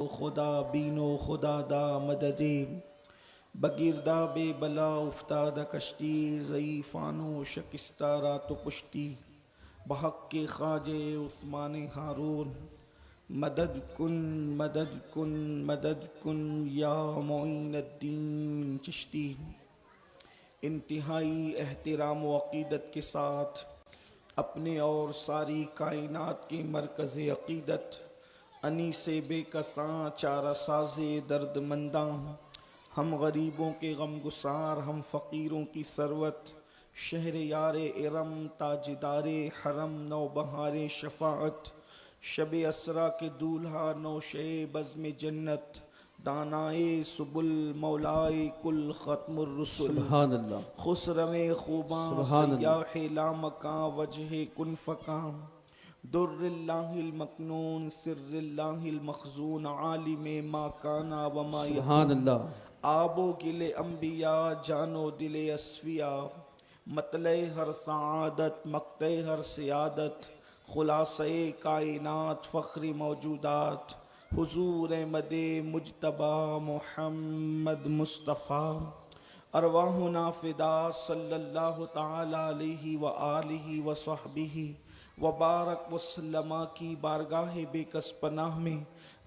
خدا بینو خدا دا مددی بگیردہ بے بلا افتاد کشتی ضعیفانو شکستہ رات و پشتی بحق کے خواجہ عثمان ہارون مدد کن مدد کن مدد کن یا معین الدین چشتی۔ انتہائی احترام و عقیدت کے ساتھ اپنے اور ساری کائنات کے مرکز عقیدت انیس بے کساں چارہ ساز درد منداں، ہم غریبوں کے غم گسار، ہم فقیروں کی ثروت، شہر یار ارم تاجدار حرم نوبہار شفاعت، شب اسرا کے دولہا نوشے بزم جنت، دانائے سبل مولائے کل ختم الرسل، سبحان اللہ، خسرو خوباں سبحان اللہ، سیاح لامکاں وجہ کن فکاں، در اللہ المکنون سر اللہ المخزون عالم ما کانا وما سبحان یکون، اللہ، آب و گل انبیاء جان و دل اصفیاء، مطلع ہر سعادت مقطع ہر سیادت، خلاصہ کائنات فخر موجودات، حضور احمد مجتبی محمد مصطفیٰ، ارواحنا فدا صلی اللہ تعالی علیہ وآلہ وصحبہ وبارک وسلم کی بارگاہ بے کس پناہ میں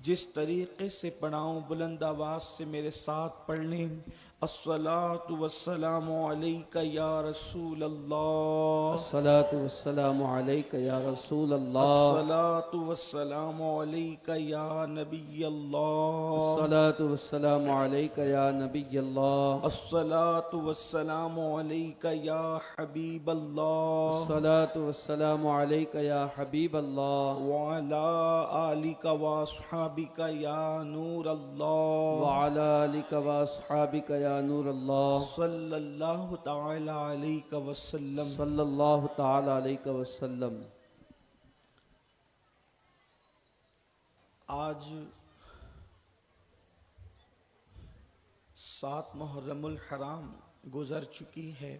جس طریقے سے پڑھاؤں بلند آواز سے میرے ساتھ پڑھ لیں۔ الصلاۃ والسلام علیک یا رسول اللہ، الصلاۃ والسلام علیک یا رسول اللہ، الصلاۃ والسلام علیک یا نبی اللہ، الصلاۃ والسلام علیک یا نبی اللہ، الصلاۃ والسلام علیک یا حبیب اللہ، الصلاۃ والسلام علیک یا حبیب اللہ، وعلی آلک واصحابک یا نور اللہ، وعلی آلک واصحابک یا نور اللہ، صلی اللہ تعالی علیہ وسلم۔ صلی اللہ تعالی علیہ وسلم۔ آج 7 محرم الحرام گزر چکی ہے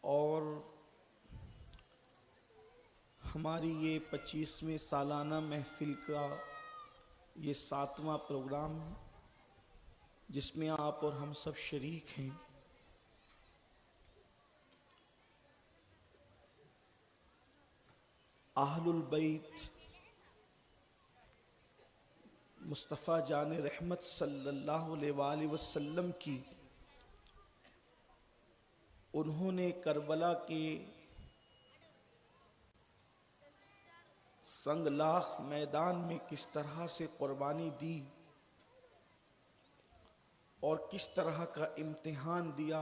اور ہماری یہ 25ویں سالانہ محفل کا یہ 7واں پروگرام جس میں آپ اور ہم سب شریک ہیں۔ اہل البیت مصطفیٰ جان رحمت صلی اللہ علیہ وآلہ وسلم کی، انہوں نے کربلا کے سنگ لاخ میدان میں کس طرح سے قربانی دی اور کس طرح کا امتحان دیا،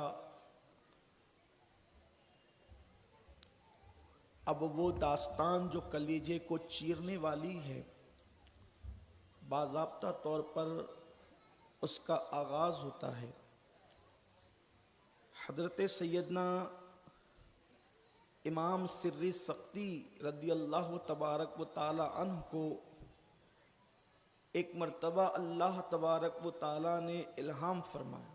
اب وہ داستان جو کلیجے کو چیرنے والی ہے، باضابطہ طور پر اس کا آغاز ہوتا ہے۔ حضرت سیدنا امام سری سقطی رضی اللہ تبارک و تعالی عنہ کو ایک مرتبہ اللہ تبارک و تعالی نے الہام فرمایا۔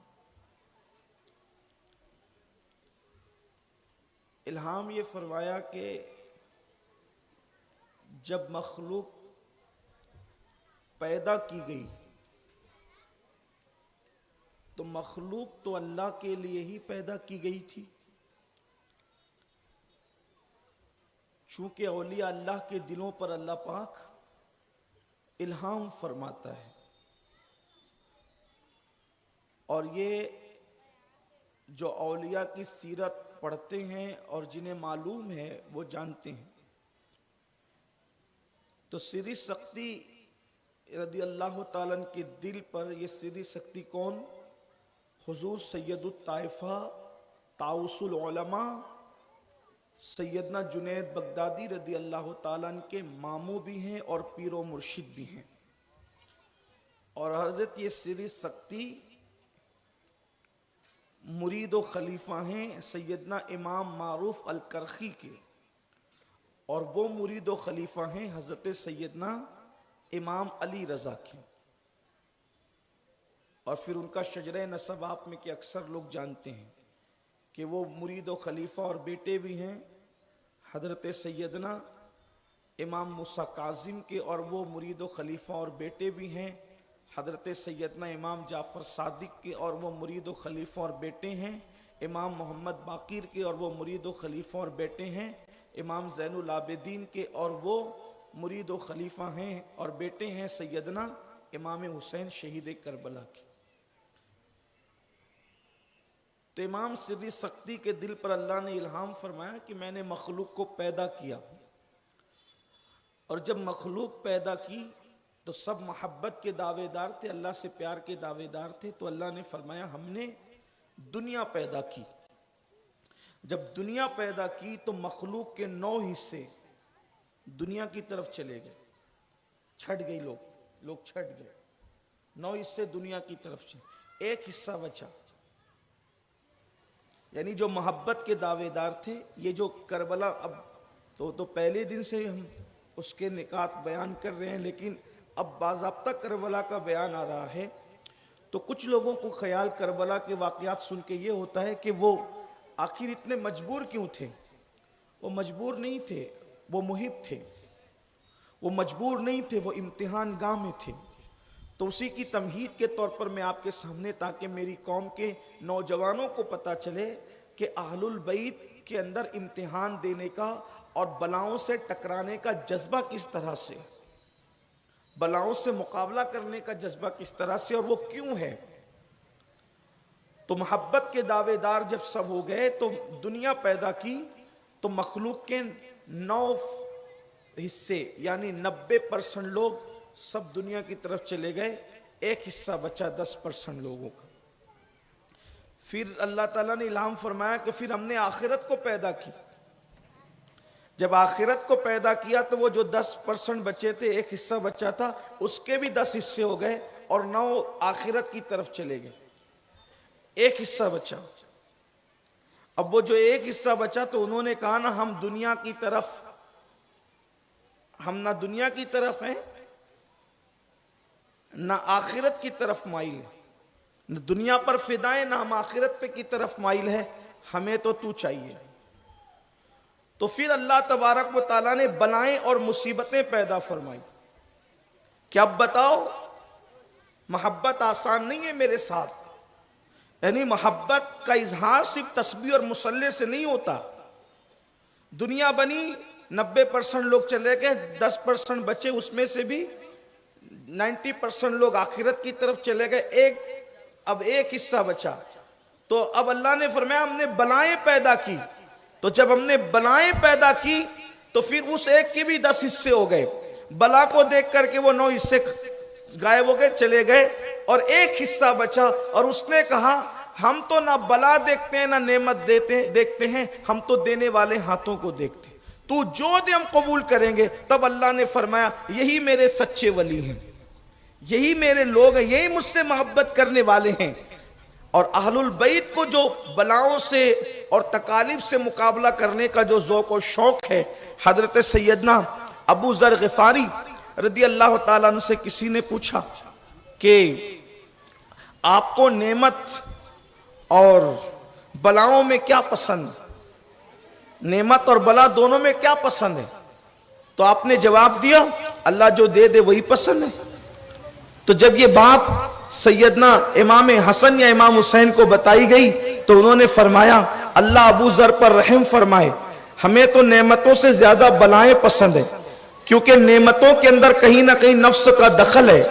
الہام یہ فرمایا کہ جب مخلوق پیدا کی گئی تو مخلوق تو اللہ کے لیے ہی پیدا کی گئی تھی، چونکہ اولیاء اللہ کے دلوں پر اللہ پاک الہام فرماتا ہے، اور یہ جو اولیاء کی سیرت پڑھتے ہیں اور جنہیں معلوم ہے وہ جانتے ہیں۔ تو سری سقطی رضی اللہ تعالیٰ عنہ کے دل پر یہ سری سقطی کون؟ حضور سید الطائفہ طاؤس العلماء سیدنا جنید بغدادی رضی اللہ تعالیٰ عنہ کے ماموں بھی ہیں اور پیر و مرشد بھی ہیں، اور حضرت یہ سری سقطی مرید و خلیفہ ہیں سیدنا امام معروف الکرخی کے، اور وہ مرید و خلیفہ ہیں حضرت سیدنا امام علی رضا کی، اور پھر ان کا شجرہ نسب آپ میں کہ اکثر لوگ جانتے ہیں کہ وہ مرید و خلیفہ اور بیٹے بھی ہیں حضرت سیدنا امام موسیٰ کاظم کے اور وہ مرید و خلیفہ اور بیٹے بھی ہیں، حضرت سیدنا امام جعفر صادق کے اور وہ مرید و خلیفہ اور بیٹے ہیں، امام محمد باقر کے اور وہ مرید و خلیفہ اور بیٹے ہیں، امام زین العابدین کے اور وہ مرید و خلیفہ ہیں اور بیٹے ہیں سیدنا امام حسین شہید کربلا کے۔ تو امام سری سختی کے دل پر اللہ نے الہام فرمایا کہ میں نے مخلوق کو پیدا کیا، اور جب مخلوق پیدا کی تو سب محبت کے دعوے دار تھے، اللہ سے پیار کے دعوے دار تھے، تو اللہ نے فرمایا ہم نے دنیا پیدا کی۔ جب دنیا پیدا کی تو مخلوق کے 9 حصے دنیا کی طرف چلے گئے، چھٹ گئی، لوگ چھٹ گئے، 9 حصے دنیا کی طرف چلے، ایک حصہ بچا، یعنی جو محبت کے دعوے دار تھے۔ یہ جو کربلا اب تو پہلے دن سے ہم اس کے نکات بیان کر رہے ہیں، لیکن اب باضابطہ کربلا کا بیان آ رہا ہے، تو کچھ لوگوں کو خیال کربلا کے واقعات سن کے یہ ہوتا ہے کہ وہ آخر اتنے مجبور کیوں تھے؟ وہ مجبور نہیں تھے، وہ محب تھے، وہ مجبور نہیں تھے، وہ امتحان گاہ میں تھے۔ تو اسی کی تمہید کے طور پر میں آپ کے سامنے، تاکہ میری قوم کے نوجوانوں کو پتہ چلے کہ اہل البیت کے اندر امتحان دینے کا اور بلاؤں سے ٹکرانے کا جذبہ کس طرح سے، بلاؤں سے مقابلہ کرنے کا جذبہ کس طرح سے، اور وہ کیوں ہے۔ تو محبت کے دعوے دار جب سب ہو گئے تو دنیا پیدا کی، تو مخلوق کے 9 حصے یعنی 90% لوگ سب دنیا کی طرف چلے گئے، ایک حصہ بچا 10% لوگوں کا۔ پھر اللہ تعالیٰ نے الہام فرمایا کہ پھر ہم نے آخرت کو پیدا کی۔ جب آخرت کو پیدا کیا تو وہ جو 10% بچے تھے، ایک حصہ بچا تھا، اس کے بھی 10 حصے ہو گئے اور 9 آخرت کی طرف چلے گئے، ایک حصہ بچا۔ اب وہ جو ایک حصہ بچا تو انہوں نے کہا نا ہم دنیا کی طرف، ہم نہ دنیا کی طرف ہیں نہ آخرت کی طرف مائل ہیں، نہ دنیا پر فدائیں نہ ہم آخرت پہ کی طرف مائل ہے، ہمیں تو تو چاہیے۔ تو پھر اللہ تبارک و تعالیٰ نے بلائیں اور مصیبتیں پیدا فرمائی کہ اب بتاؤ، محبت آسان نہیں ہے میرے ساتھ، یعنی محبت کا اظہار صرف تسبیح اور مصلی سے نہیں ہوتا۔ دنیا بنی، 90% لوگ چلے گئے، 10% بچے، اس میں سے بھی 90% لوگ آخرت کی طرف چلے گئے، اب ایک حصہ بچا۔ تو اب اللہ نے فرمایا ہم نے بلائیں پیدا کی، تو جب ہم نے بلائیں پیدا کی تو پھر اس ایک کے بھی 10 حصے ہو گئے، بلا کو دیکھ کر کے وہ 9 حصے غائب ہو گئے، چلے گئے، اور ایک حصہ بچا، اور اس نے کہا ہم تو نہ بلا دیکھتے ہیں نہ نعمت دیکھتے ہیں، ہم تو دینے والے ہاتھوں کو دیکھتے ہیں، تو جو دے ہم قبول کریں گے۔ تب اللہ نے فرمایا یہی میرے سچے ولی ہیں، یہی میرے لوگ ہیں، یہی مجھ سے محبت کرنے والے ہیں۔ اور اہل البیت کو جو بلاؤں سے اور تکالیف سے مقابلہ کرنے کا جو ذوق و شوق ہے، حضرت سیدنا ابو ذر غفاری رضی اللہ تعالیٰ عنہ سے کسی نے پوچھا کہ آپ کو نعمت اور بلاؤں میں کیا پسند، نعمت اور بلا دونوں میں کیا پسند ہے؟ تو آپ نے جواب دیا اللہ جو دے دے وہی پسند ہے۔ تو جب یہ بات سیدنا امام حسن یا امام حسین کو بتائی گئی تو انہوں نے فرمایا اللہ ابو ذر پر رحم فرمائے، ہمیں تو نعمتوں سے زیادہ بلائیں پسند ہے، کیونکہ نعمتوں کے اندر کہیں نہ کہیں نفس کا دخل ہے،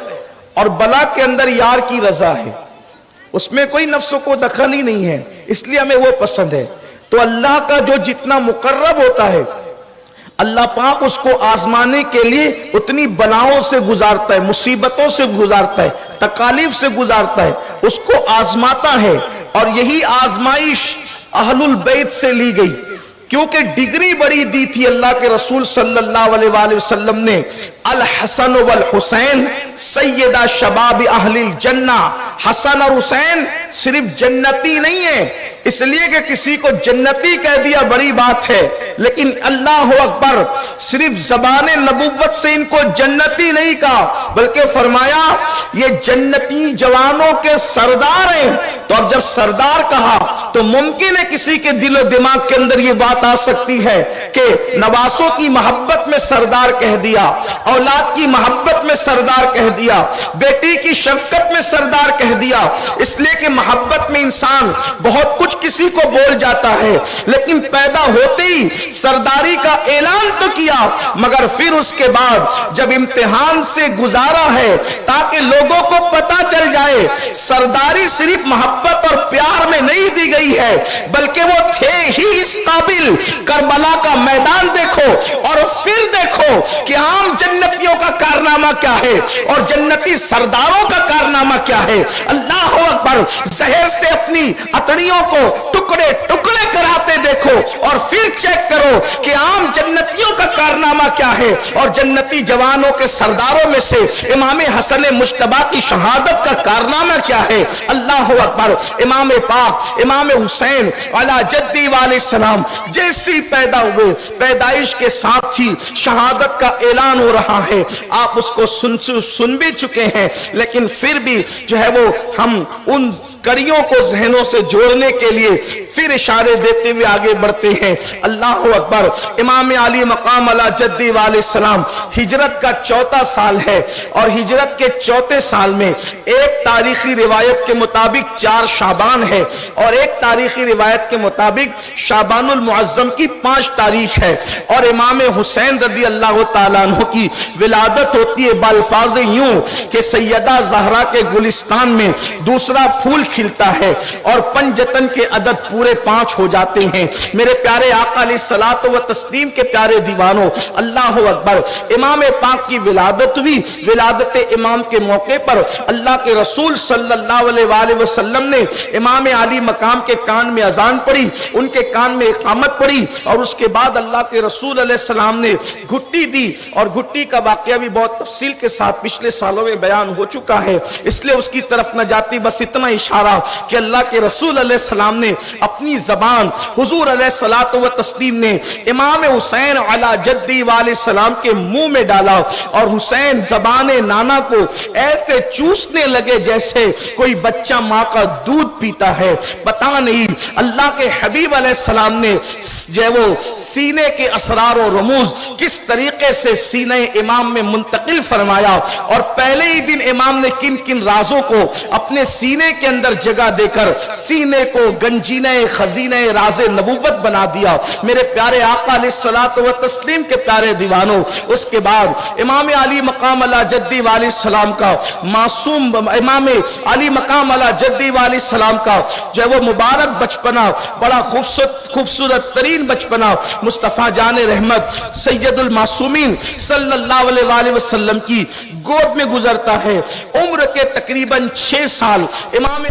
اور بلا کے اندر یار کی رضا ہے، اس میں کوئی نفس کو دخل ہی نہیں ہے، اس لیے ہمیں وہ پسند ہے۔ تو اللہ کا جو جتنا مقرب ہوتا ہے، اللہ پاک اس کو آزمانے کے لیے اتنی بلاؤں سے گزارتا ہے، مصیبتوں سے گزارتا ہے، تکالیف سے گزارتا ہے، اس کو آزماتا ہے۔ اور یہی آزمائش اہل البیت سے لی گئی، کیونکہ ڈگری بڑی دی تھی اللہ کے رسول صلی اللہ علیہ وآلہ وسلم نے، الحسن والحسین سیدہ شباب اہل الجنہ، حسن اور حسین صرف جنتی نہیں ہے اس لیے کہ کسی کو جنتی کہہ دیا بڑی بات ہے، لیکن اللہ اکبر، صرف زبان نبوت سے ان کو جنتی نہیں کہا، بلکہ فرمایا یہ جنتی جوانوں کے سردار ہیں۔ تو اب جب سردار کہا تو ممکن ہے کسی کے دل و دماغ کے اندر یہ بات آ سکتی ہے کہ نواسوں کی محبت میں سردار کہہ دیا، اولاد کی محبت میں سردار کہہ دیا، بیٹی کی شفقت میں سردار کہہ دیا، اس لیے کہ محبت میں انسان بہت کچھ کسی کو بول جاتا ہے، لیکن پیدا ہوتے ہی سرداری کا اعلان تو کیا، مگر پھر اس کے بعد جب امتحان سے گزارا ہے تاکہ لوگوں کو پتا چل جائے سرداری صرف محبت اور پیار میں نہیں دی گئی ہے بلکہ وہ تھے ہی اس قابل۔ کربلا کا میدان دیکھو اور پھر دیکھو کہ عام جنتیوں کا کارنامہ کیا ہے اور جنتی سرداروں کا کارنامہ کیا ہے۔ اللہ اکبر، زہر سے اپنی اتڑیوں کو ٹکڑے ٹکڑے کراتے دیکھو اور پھر چیک کرو کہ عام جنتیوں کا کارنامہ کیا ہے اور جنتی جوانوں کے سرداروں میں سے امام حسن مجتبی کی شہادت کا کارنامہ کیا ہے۔ اللہ اکبر، امام پاک امام حسین علی جدی علیہ السلام جیسی پیدا ہوئے، پیدائش کے ساتھ ہی شہادت کا اعلان ہو رہا ہے، آپ اس کو سن بھی چکے ہیں، لیکن پھر بھی جو ہے وہ ہم ان کڑیوں کو ذہنوں سے جوڑنے کے لیے پھر اشارے دیتے ہوئے آگے بڑھتے ہیں۔ اللہ اکبر، امام علی مقام علی جدی علیہ السلام ہجرت کا 4واں سال ہے اور ہجرت کے 4 سال میں ایک تاریخی روایت کے مطابق 4 شعبان ہے اور ایک تاریخی روایت کے مطابق شعبان المعظم کی 5 تاریخ ہے اور امام حسین رضی اللہ تعالیٰ عنہ کی ولادت ہوتی ہے بالفاظ یوں کہ سیدہ زہرا کے گلستان میں دوسرا پھول کھلتا ہے اور پنجتن کے عدد پورے 5 ہو جاتے ہیں۔ میرے پیارے آقا علیہ الصلوۃ والتسلیم کے پیارے دیوانوں، اللہ اکبر، امام پاک کی ولادت ہوئی۔ ولادت امام کے موقع پر اللہ کے رسول صلی اللہ علیہ وآلہ وسلم نے امام علی مقام کے کان میں اذان پڑھی، ان کے کان میں اقامت پڑھی اور اس کے بعد اللہ کے رسول علیہ السلام نے گھٹی دی اور گھٹی کا واقعہ بھی بہت تفصیل کے ساتھ پچھلے سالوں میں بیان ہو چکا ہے، اس لیے اس کی طرف نہ جاتی، بس اتنا اشارہ کہ اللہ کے رسول علیہ السلام نے اپنی زبان حضور علیہ الصلوۃ والتسلیم نے امام حسین علی جدی علیہ السلام کے منہ میں ڈالا اور حسین زبان نانا کو ایسے چوسنے لگے جیسے کوئی بچہ ماں کا دودھ پیتا ہے۔ پتہ نہیں اللہ کے حبیب علیہ السلام نے جو وہ سینے کے اسرار و رموز کس طریقے سے سینہ امام میں منتقل فرمایا اور پہلے ہی دن امام نے کن کن رازوں کو اپنے سینے کے اندر جگہ دے کر سینے کو گنجینہ خزینہ راز نبوت بنا دیا۔ میرے پیارے آقا علیہ الصلوۃ والتسلیم کے پیارے دیوانوں، اس کے بعد امام علی مقام علی جدی علیہ السلام کا معصوم امام علی مقام علی جدی علیہ السلام کا جو ہے وہ مبارک بچپنا، بڑا خوبصورت ترین بچپنا مصطفیٰ جان رحمت سید المعصومین صلی اللہ علیہ وآلہ وسلم کی گود میں گزرتا ہے۔ عمر کے تقریباً 6 سال امام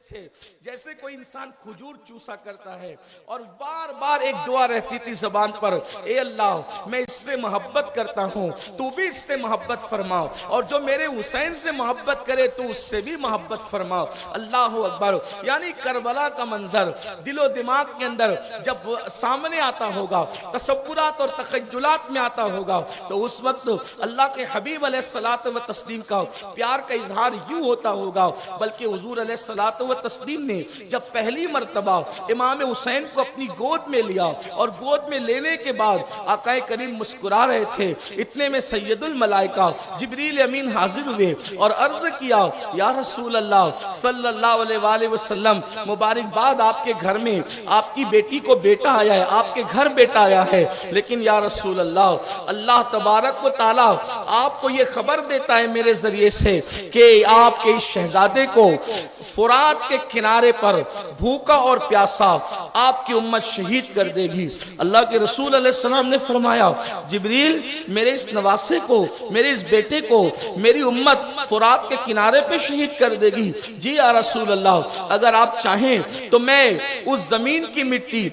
تھے جیسے کوئی انسان کھجور چوسا کرتا ہے اور بار بار ایک دعا رہتی تھی زبان پر، اے اللہ میں اس سے محبت کرتا ہوں، تو بھی اس سے محبت فرما، اور جو میرے حسین سے محبت کرے تو اس سے بھی محبت فرما۔ اللہ اکبر، یعنی کربلا کا منظر دل و دماغ کے اندر جب سامنے آتا ہوگا، تصورات اور تخیلات میں آتا ہوگا، تو اس وقت اللہ کے حبیب علیہ الصلوۃ والتسلیم کا پیار کا اظہار یوں ہوتا ہوگا، بلکہ حضور علیہ الصلوۃ والتسلیم نے جب پہلی مرتبہ امام حسین کو اپنی گود میں لیا اور گود میں لینے کے بعد آقا کریم مسکرا رہے تھے، اتنے میں سید الملائکہ جبریل امین حاضر ہوئے اور عرض کیا، یا رسول اللہ صلی اللہ علیہ وآلہ وسلم، مبارکباد آپ کے گھر میں آپ کی بیٹی کو بیٹا آیا ہے، آپ کے گھر بیٹا آیا ہے، لیکن یا رسول اللہ، اللہ تبارک و تعالی آپ کو یہ خبر دیتا ہے میرے ذریعے سے کہ آپ کے اس شہزادے کو فرات کے کنارے پر بھوکا اور پیاسا آپ کی امت شہید کر دے گی۔ اللہ کے رسول علیہ السلام نے فرمایا، جبریل میرے اس نواسے کو، میرے اس بیٹے کو میری امت فرات کے کنارے پہ شہید کر دے گی؟ جی یا رسول اللہ، اگر آپ چاہیں تو میں اس زمین کی مٹی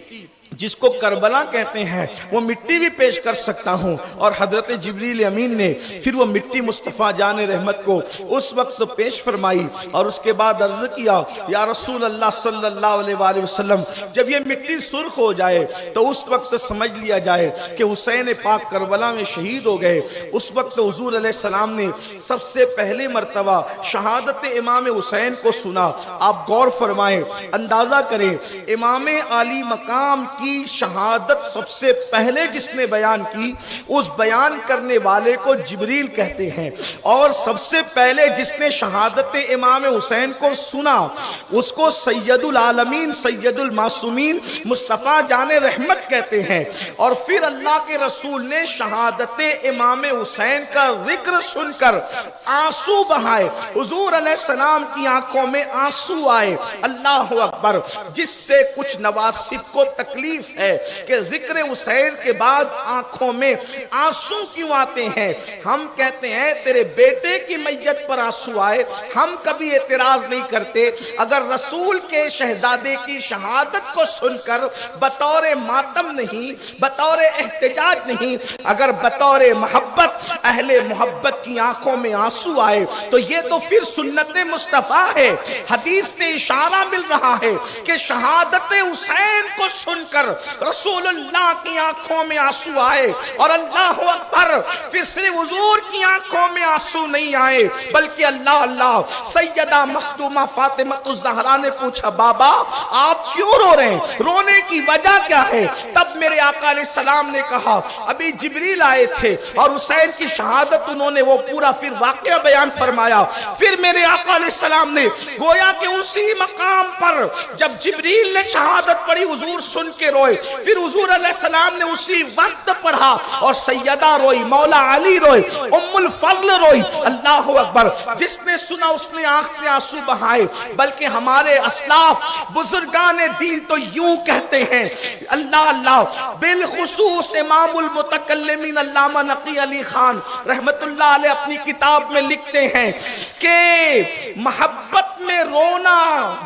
جس کو کربلا کہتے ہیں وہ مٹی بھی پیش کر سکتا ہوں. اور حضرت جبریل امین نے پھر وہ مٹی مصطفیٰ جان رحمت کو اس وقت پیش فرمائی اور اس کے بعد عرض کیا یا رسول اللہ صلی اللہ علیہ وآلہ وسلم جب یہ مٹی سرخ ہو جائے تو اس وقت سمجھ لیا جائے کہ حسین پاک کربلا میں شہید ہو گئے. اس وقت حضور علیہ السلام نے سب سے پہلے مرتبہ شہادت امام حسین کو سنا. آپ غور فرمائیں, اندازہ کریں, امام عالی مقام کی شہادت سب سے پہلے جس نے بیان کی اس بیان کرنے والے کو جبریل کہتے ہیں, اور سب سے پہلے جس نے شہادت امام حسین کو سنا اس کو سید العالمین سید المعصومین مصطفیٰ جان رحمت کہتے ہیں. اور پھر اللہ کے رسول نے شہادت امام حسین کا ذکر سن کر آنسو بہائے. حضور علیہ السلام کی آنکھوں میں آنسو آئے. اللہ اکبر, جس سے کچھ نواسب کو تکلیف ہے کہ ذکر حسین کے بعد آنکھوں میں آنسو کیوں آتے ہیں. ہم کہتے ہیں تیرے بیٹے کی میت پر آنسو آئے, ہم کبھی اعتراض نہیں کرتے. اگر رسول کے شہزادے کی شہادت کو سن کر بطور ماتم نہیں, بطور احتجاج نہیں, اگر بطور محبت اہل محبت کی آنکھوں میں آنسو آئے تو یہ تو پھر سنت مصطفیٰ ہے. حدیث سے اشارہ مل رہا ہے کہ شہادت حسین کو سن کر رسول اللہ کی آنکھوں میں آنسو آئے. اور اللہ اکبر, پھر صرف حضور کی آنکھوں میں آنسو نہیں آئے بلکہ اللہ اللہ سیدہ مخدومہ فاطمہ الزہرا نے پوچھا بابا آپ کیوں رو رہے ہیں, رونے کی وجہ کیا ہے؟ تب میرے آقا علیہ السلام نے کہا ابھی جبریل آئے تھے اور حسین کی شہادت انہوں نے وہ پورا پھر واقعہ بیان فرمایا. پھر میرے آقا علیہ السلام نے گویا کہ اسی مقام پر جب جبریل نے شہادت پڑھی حضور سن کے روئے, پھر حضور علیہ السلام نے اسی وقت پڑھا اور سیدہ روئی, مولا علی روئے, ام الفضل روئی. اللہ اکبر, جس نے سنا اس نے آنکھ سے آنسو بہائے. بلکہ ہمارے اسلاف بزرگان دین تو یوں کہتے ہیں اللہ اللہ, بالخصوص امام المتکلمین علامہ نقی علی خان رحمت اللہ علیہ اپنی کتاب میں لکھتے ہیں کہ محبت میں رونا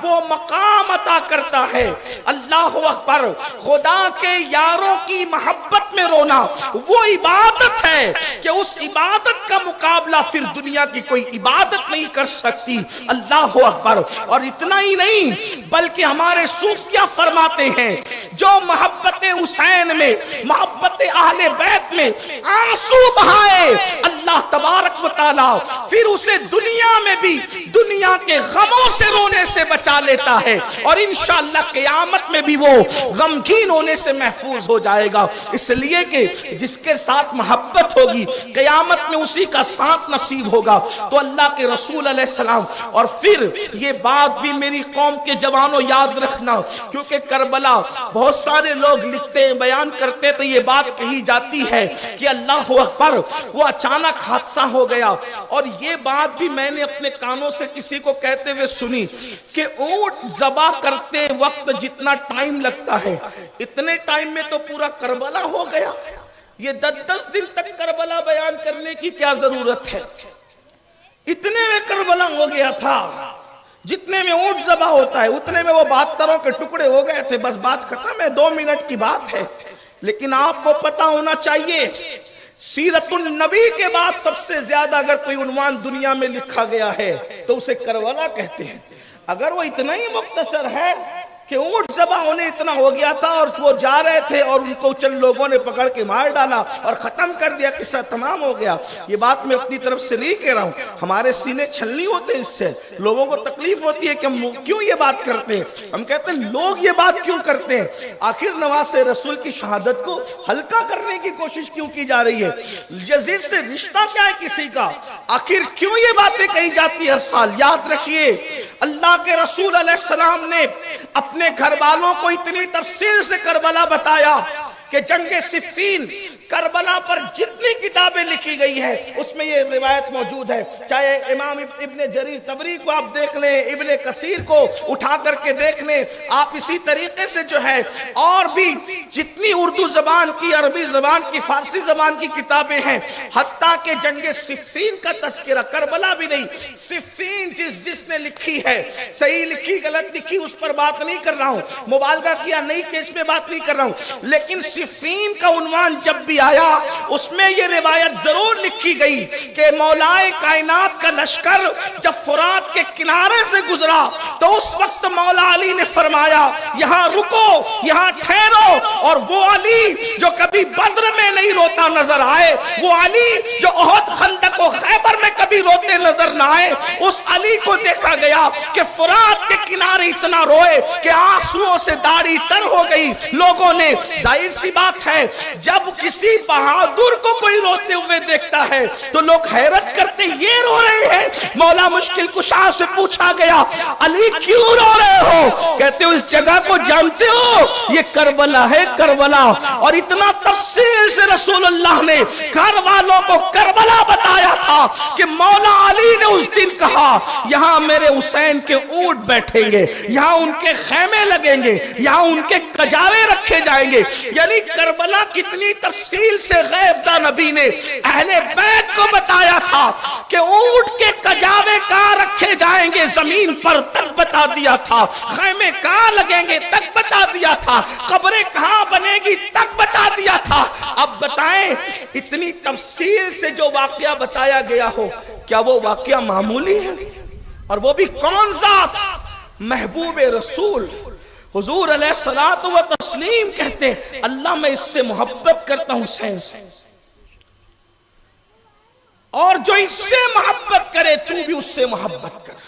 وہ مقام عطا کرتا ہے. اللہ اکبر, خدا کے یاروں کی محبت میں رونا وہ عبادت ہے کہ اس عبادت کا مقابلہ پھر دنیا کی کوئی عبادت نہیں کر سکتی. اللہ اکبر. اور اتنا ہی نہیں بلکہ ہمارے صوفیہ فرماتے ہیں جو محبت حسین میں, محبت اہل بیت میں آنسو بہائے اللہ تبارک و تعالی پھر اسے دنیا میں بھی دنیا کے غموں سے رونے سے بچا لیتا ہے اور انشاءاللہ قیامت میں بھی وہ غمگین ہونے سے محفوظ ہو جائے گا. اس لیے کہ جس کے ساتھ محبت ہوگی قیامت میں اسی کا ساتھ نصیب ہوگا. تو اللہ کے رسول علیہ السلام, اور پھر یہ بات بھی میری قوم کے جوانوں یاد رکھنا کیونکہ کربلا بہت سارے لوگ لکھتے ہیں بیان کرتے تو یہ بات کہی جاتی ہے کہ اللہ اکبر وہ اچانک حادثہ ہو گیا. اور یہ بات بھی میں نے اپنے کانوں سے کسی کو کہتے ہوئے سنی کہ اونٹ ذبح کرتے وقت جتنا ٹائم لگتا ہے اتنے ٹائم میں تو پورا کربلا ہو گیا. یہ 10 دن تک کربلا بیان کرنے کی کیا ضرورت ہے؟ اتنے میں کربلا ہو گیا تھا. جتنے میں اونٹ ذبح ہوتا ہے اتنے میں وہ 72 کے ٹکڑے ہو گئے تھے. بس بات ختم ہے, 2 منٹ کی بات ہے. لیکن آپ کو پتا ہونا چاہیے سیرت النبی کے بعد سب سے زیادہ اگر کوئی عنوان دنیا میں لکھا گیا ہے تو اسے کربلا کہتے ہیں. اگر وہ اتنا ہی مختصر ہے کہ اونٹ ذبح ہونے اتنا ہو گیا تھا اور وہ جا رہے تھے اور ان کو چند لوگوں نے پکڑ کے مار ڈالا اور ختم کر دیا, قصہ تمام ہو گیا. یہ بات میں اپنی طرف سے نہیں کہہ رہا ہوں, ہمارے سینے چھلنی ہوتے ہیں, اس سے لوگوں کو تکلیف ہوتی ہے کہ ہم کیوں یہ بات کرتے ہیں. ہم کہتے ہیں لوگ یہ بات کیوں کرتے ہیں, آخر نواز رسول کی شہادت کو ہلکا کرنے کی کوشش کیوں کی جا رہی ہے. یزید سے رشتہ کیا ہے کسی کا, آخر کیوں یہ باتیں کہی جاتی ہے ہر سال. یاد رکھیے اللہ کے رسول علیہ السلام نے اپنے گھر والوں کو اتنی تفصیل سے کربلا بتایا کہ جنگ صفین کربلا پر جتنی کتابیں لکھی گئی ہے اس میں یہ روایت موجود ہے، چاہے امام ابن جریر طبری کو آپ دیکھ لیں، ابن کثیر کو اٹھا کر کے دیکھ لیں، آپ اسی طریقے سے جو ہے اور بھی جتنی اردو زبان کی، عربی زبان کی، فارسی زبان کی کتابیں ہیں، حتیٰ کہ جنگ صفین کا تذکرہ، کربلا بھی نہیں، صفین جس نے لکھی ہے، صحیح لکھی غلط لکھی اس پر بات نہیں کر رہا ہوں، مبالغہ کیا نہیں کہ اس میں بات نہیں کر رہا ہوں، لیکن صفین کا عنوان جب بھی آیا اس میں یہ روایت ضرور لکھی گئی کہ مولائے کائنات کا لشکر جب فرات کے کنارے سے گزرا تو اس وقت مولا علی نے فرمایا یہاں رکو، یہاں ٹھہرو، اور وہ علی جو کبھی بدر میں نہیں روتا نظر آئے، وہ علی جو احد، خندق و خیبر میں کبھی روتے نظر نہ آئے، اس علی کو دیکھا گیا کہ فرات کے کنارے اتنا روئے کہ آنسوؤں سے داڑھی تر ہو گئی۔ لوگوں نے، ظاہر سی بات ہے جب کسی بہادر کو کوئی روتے ہوئے دیکھتا ہے تو لوگ حیرت کرتے یہ رو رہے ہیں۔ مولا مشکل کشا سے پوچھا گیا علی کیوں رو رہے ہو؟ کہتے ہو اس جگہ کو جانتے ہو، یہ کربلا ہے، کربلا۔ اور اتنا تفصیل سے رسول اللہ نے گھر والوں کو کربلا بتایا تھا کہ مولا علی نے اس دن کہا یہاں میرے حسین کے اونٹ بیٹھیں گے، یہاں ان کے خیمے لگیں گے، یہاں ان کے کجاوے رکھے جائیں گے۔ یعنی کربلا کتنی تفصیل سے غیب داں نبی نے اہل بیت کو بتایا تھا کہ اونٹ کے کجاوے کہاں رکھے جائیں گے زمین پر تک بتا دیا تھا، خیمے کہاں لگیں گے تک بتا دیا تھا، قبریں کہاں بنے گی تک بتا دیا تھا۔ اب بتائیں اتنی تفصیل سے جو واقعہ بتایا گیا ہو کیا وہ واقعہ معمولی ہے؟ اور وہ بھی کون ذات؟ محبوب رسول حضور علیہ الصلوۃ والتسلیم کہتے ہیں اللہ میں اس سے محبت کرتا ہوں حسین سے، اور جو اس سے محبت کرے تو بھی اس سے محبت کر۔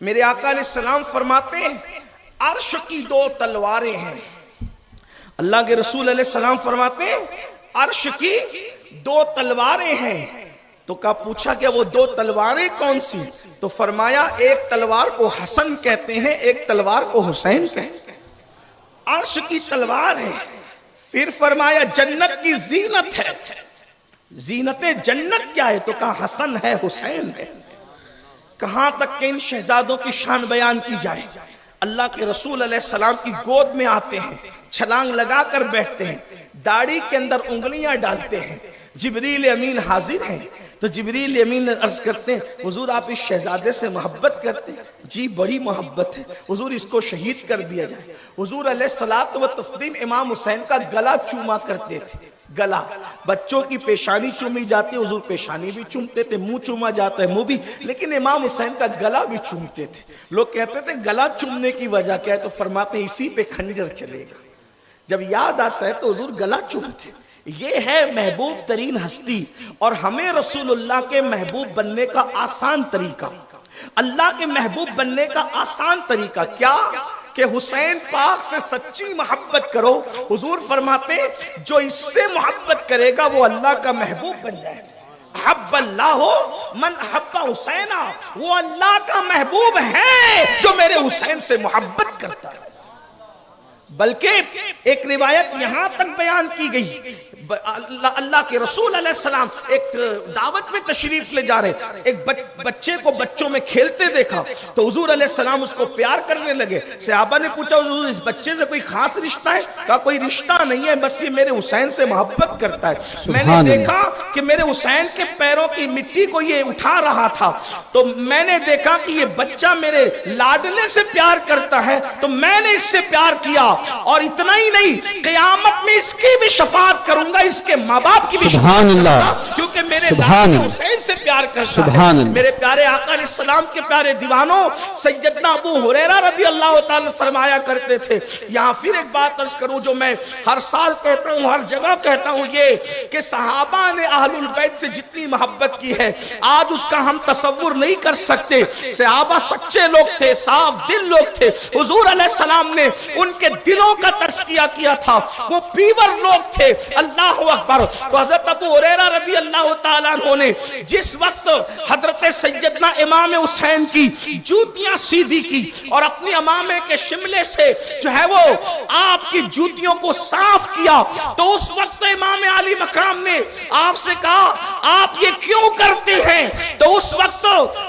میرے آقا علیہ السلام فرماتے ہیں عرش کی دو تلواریں ہیں۔ اللہ کے رسول علیہ السلام فرماتے ہیں عرش کی دو تلواریں ہیں۔ تو کہا پوچھا کہ وہ دو تلواریں کون سی؟ تو فرمایا ایک تلوار کو حسن کہتے ہیں، ایک تلوار کو حسین کہتے ہیں۔ عرش کی تلوار ہے۔ پھر فرمایا جنت کی زینت ہے، زینت جنت کیا ہے؟ تو کہا حسن ہے، حسین ہے۔ کہاں تک کہ ان شہزادوں کی شان بیان کی جائے، اللہ کے رسول علیہ السلام کی گود میں آتے ہیں، چھلانگ لگا کر بیٹھتے ہیں، داڑھی کے اندر انگلیاں ڈالتے ہیں، جبریل امین حاضر ہیں تو جبریل امین عرض کرتے ہیں حضور آپ اس شہزادے سے محبت کرتے ہیں؟ جی بڑی محبت ہے حضور، اس کو شہید کر دیا جائے۔ حضور علیہ الصلوۃ والتسلیم امام حسین کا گلا چوما کرتے تھے، گلا، بچوں کی پیشانی چومی جاتی، حضور پیشانی بھی چومتے تھے، منہ چوما جاتا ہے منہ بھی، لیکن امام حسین کا گلا بھی چومتے تھے۔ لوگ کہتے تھے گلا چومنے کی وجہ کیا ہے؟ تو فرماتے ہیں اسی پہ خنجر چلے گا۔ جب یاد آتا ہے تو حضور گلا چومتے۔ یہ ہے محبوب ترین ہستی، اور ہمیں رسول اللہ کے محبوب بننے کا آسان طریقہ، اللہ کے محبوب بننے کا آسان طریقہ کیا؟ کہ حسین پاک سے سچی محبت کرو۔ حضور فرماتے ہیں جو اس سے محبت کرے گا وہ اللہ کا محبوب بن جائے گا۔ حب اللہ من حب حسینا، وہ اللہ کا محبوب ہے جو میرے حسین سے محبت کرتا ہے۔ بلکہ ایک روایت یہاں تک بیان کی گئی، اللہ کے رسول علیہ السلام ایک دعوت میں تشریف لے جا رہے، ایک بچے کو بچوں میں کھیلتے دیکھا تو حضور علیہ السلام اس کو پیار کرنے لگے۔ صحابہ نے پوچھا حضور اس بچے سے کوئی خاص رشتہ ہے؟ کہا کوئی رشتہ نہیں ہے، بس یہ میرے حسین سے محبت کرتا ہے۔ میں نے دیکھا کہ میرے حسین کے پیروں کی مٹی کو یہ اٹھا رہا تھا تو میں نے دیکھا کہ یہ بچہ میرے لاڈلے سے پیار کرتا ہے تو میں نے اس سے پیار کیا، اور اتنا ہی نہیں قیامت میں اس کی بھی شفاعت کروں گا، اس کے ماں باپ کی بھی شفاعت کروں گا، کیونکہ میرے دادا حسین سے پیار کرتا ہے۔ میرے پیارے آقا علیہ السلام کے پیارے دیوانوں، سیدنا ابو ہریرہ رضی اللہ تعالیٰ فرمایا کرتے تھے، یہاں پھر ایک بات عرض کروں جو میں ہر سال کہتا ہوں، ہر جگہ کہتا ہوں، یہ کہ صحابہ نے اہل البیت سے جتنی محبت کی ہے آج اس کا ہم تصور نہیں کر سکتے۔ صحابہ سچے لوگ تھے، صاف دل لوگ تھے، حضور علیہ السلام نے ان کے دلوں کا تزکیہ کیا تھا، وہ پیور لوگ تھے. اللہ اکبر. تو حضرت ابو ہریرہ رضی اللہ تعالیٰ عنہ نے جس وقت حضرت سیدنا امام حسین کی جوتیاں سیدھی کی اور اپنی امامے کے شملے سے جو ہے وہ آپ کی جوتیوں کو صاف کیا، تو اس وقت امام علی مقام نے آپ سے کہا آپ یہ کیوں کرتے ہیں؟ تو اس وقت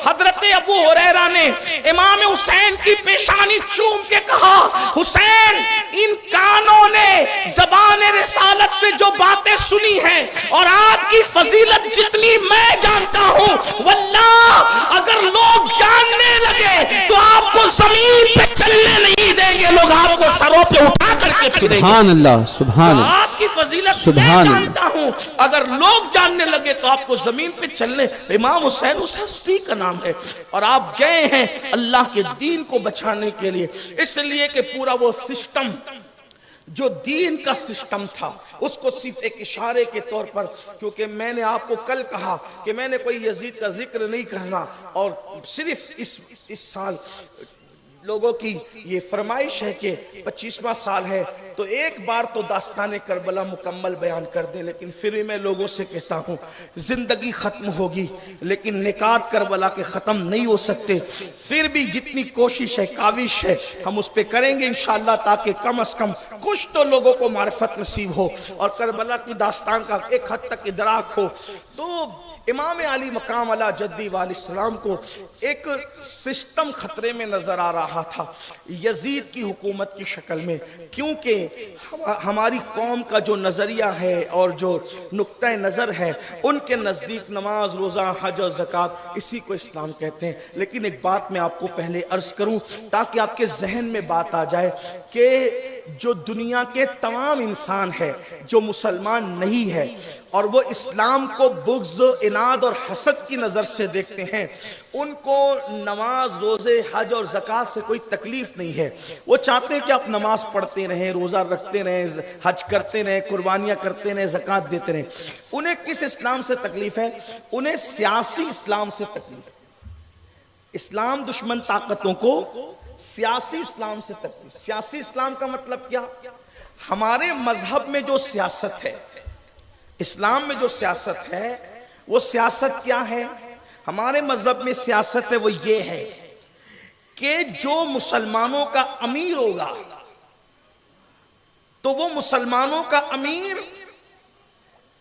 حضرت ابو ہریرہ نے امام حسین کی پیشانی چوم کے کہا حسین ان کانوں نے زبان رسالت سے جو باتیں سنی ہیں اور آپ کی فضیلت جتنی میں جانتا ہوں، واللہ اگر لوگ جاننے لگے تو آپ کو زمین پہ چلنے نہیں دیں گے، لوگ آپ کو سروں پہ اٹھا کر کے پھریں گے. سبحان اللہ، سبحان اللہ. آپ کی فضیلت میں جانتا ہوں، اگر لوگ جاننے لگے تو آپ کو زمین پہ چلنے. امام حسین اس ہستی کا نام ہے اور آپ گئے ہیں اللہ کے دین کو بچانے کے لیے، اس لیے کہ پورا وہ سسٹم جو دین کا سسٹم تھا اس کو صرف ایک اشارے کے طور پر، کیونکہ میں نے آپ کو کل کہا کہ میں نے کوئی یزید کا ذکر نہیں کرنا، اور صرف اس سال لوگوں کی یہ فرمائش ہے کہ 25واں سال ہے تو ایک بار تو داستان کربلا مکمل بیان کر دیں. لیکن پھر بھی میں لوگوں سے کہتا ہوں زندگی ختم ہوگی لیکن نکات کربلا کے ختم نہیں ہو سکتے. پھر بھی جتنی کوشش ہے کاوش ہے ہم اس پہ کریں گے انشاءاللہ، تاکہ کم از کم کچھ تو لوگوں کو معرفت نصیب ہو اور کربلا کی داستان کا ایک حد تک ادراک ہو. تو امام علی مقام علی جدی علیہ السلام کو ایک سسٹم خطرے میں نظر آ رہا تھا یزید کی حکومت کی شکل میں، کیونکہ ہماری قوم کا جو نظریہ ہے اور جو نقطہ نظر ہے ان کے نزدیک نماز، روزہ، حج اور زکوٰۃ اسی کو اسلام کہتے ہیں. لیکن ایک بات میں آپ کو پہلے عرض کروں تاکہ آپ کے ذہن میں بات آ جائے کہ جو دنیا کے تمام انسان ہے جو مسلمان نہیں ہے اور وہ اسلام کو بغض، اناد اور حسد کی نظر سے دیکھتے ہیں، ان کو نماز، روزے، حج اور زکوٰۃ سے کوئی تکلیف نہیں ہے. وہ چاہتے ہیں کہ آپ نماز پڑھتے رہیں، روزہ رکھتے رہیں، حج کرتے رہیں، قربانیاں کرتے رہیں، زکوٰۃ دیتے رہیں. انہیں کس اسلام سے تکلیف ہے؟ انہیں سیاسی اسلام سے تکلیف ہے. اسلام دشمن طاقتوں کو سیاسی اسلام سے تکلیف. سیاسی اسلام کا مطلب کیا؟ ہمارے مذہب میں جو سیاست ہے، اسلام میں جو سیاست ہے وہ سیاست کیا ہے؟ ہمارے مذہب میں سیاست ہے وہ یہ ہے کہ جو مسلمانوں کا امیر ہوگا تو وہ مسلمانوں کا امیر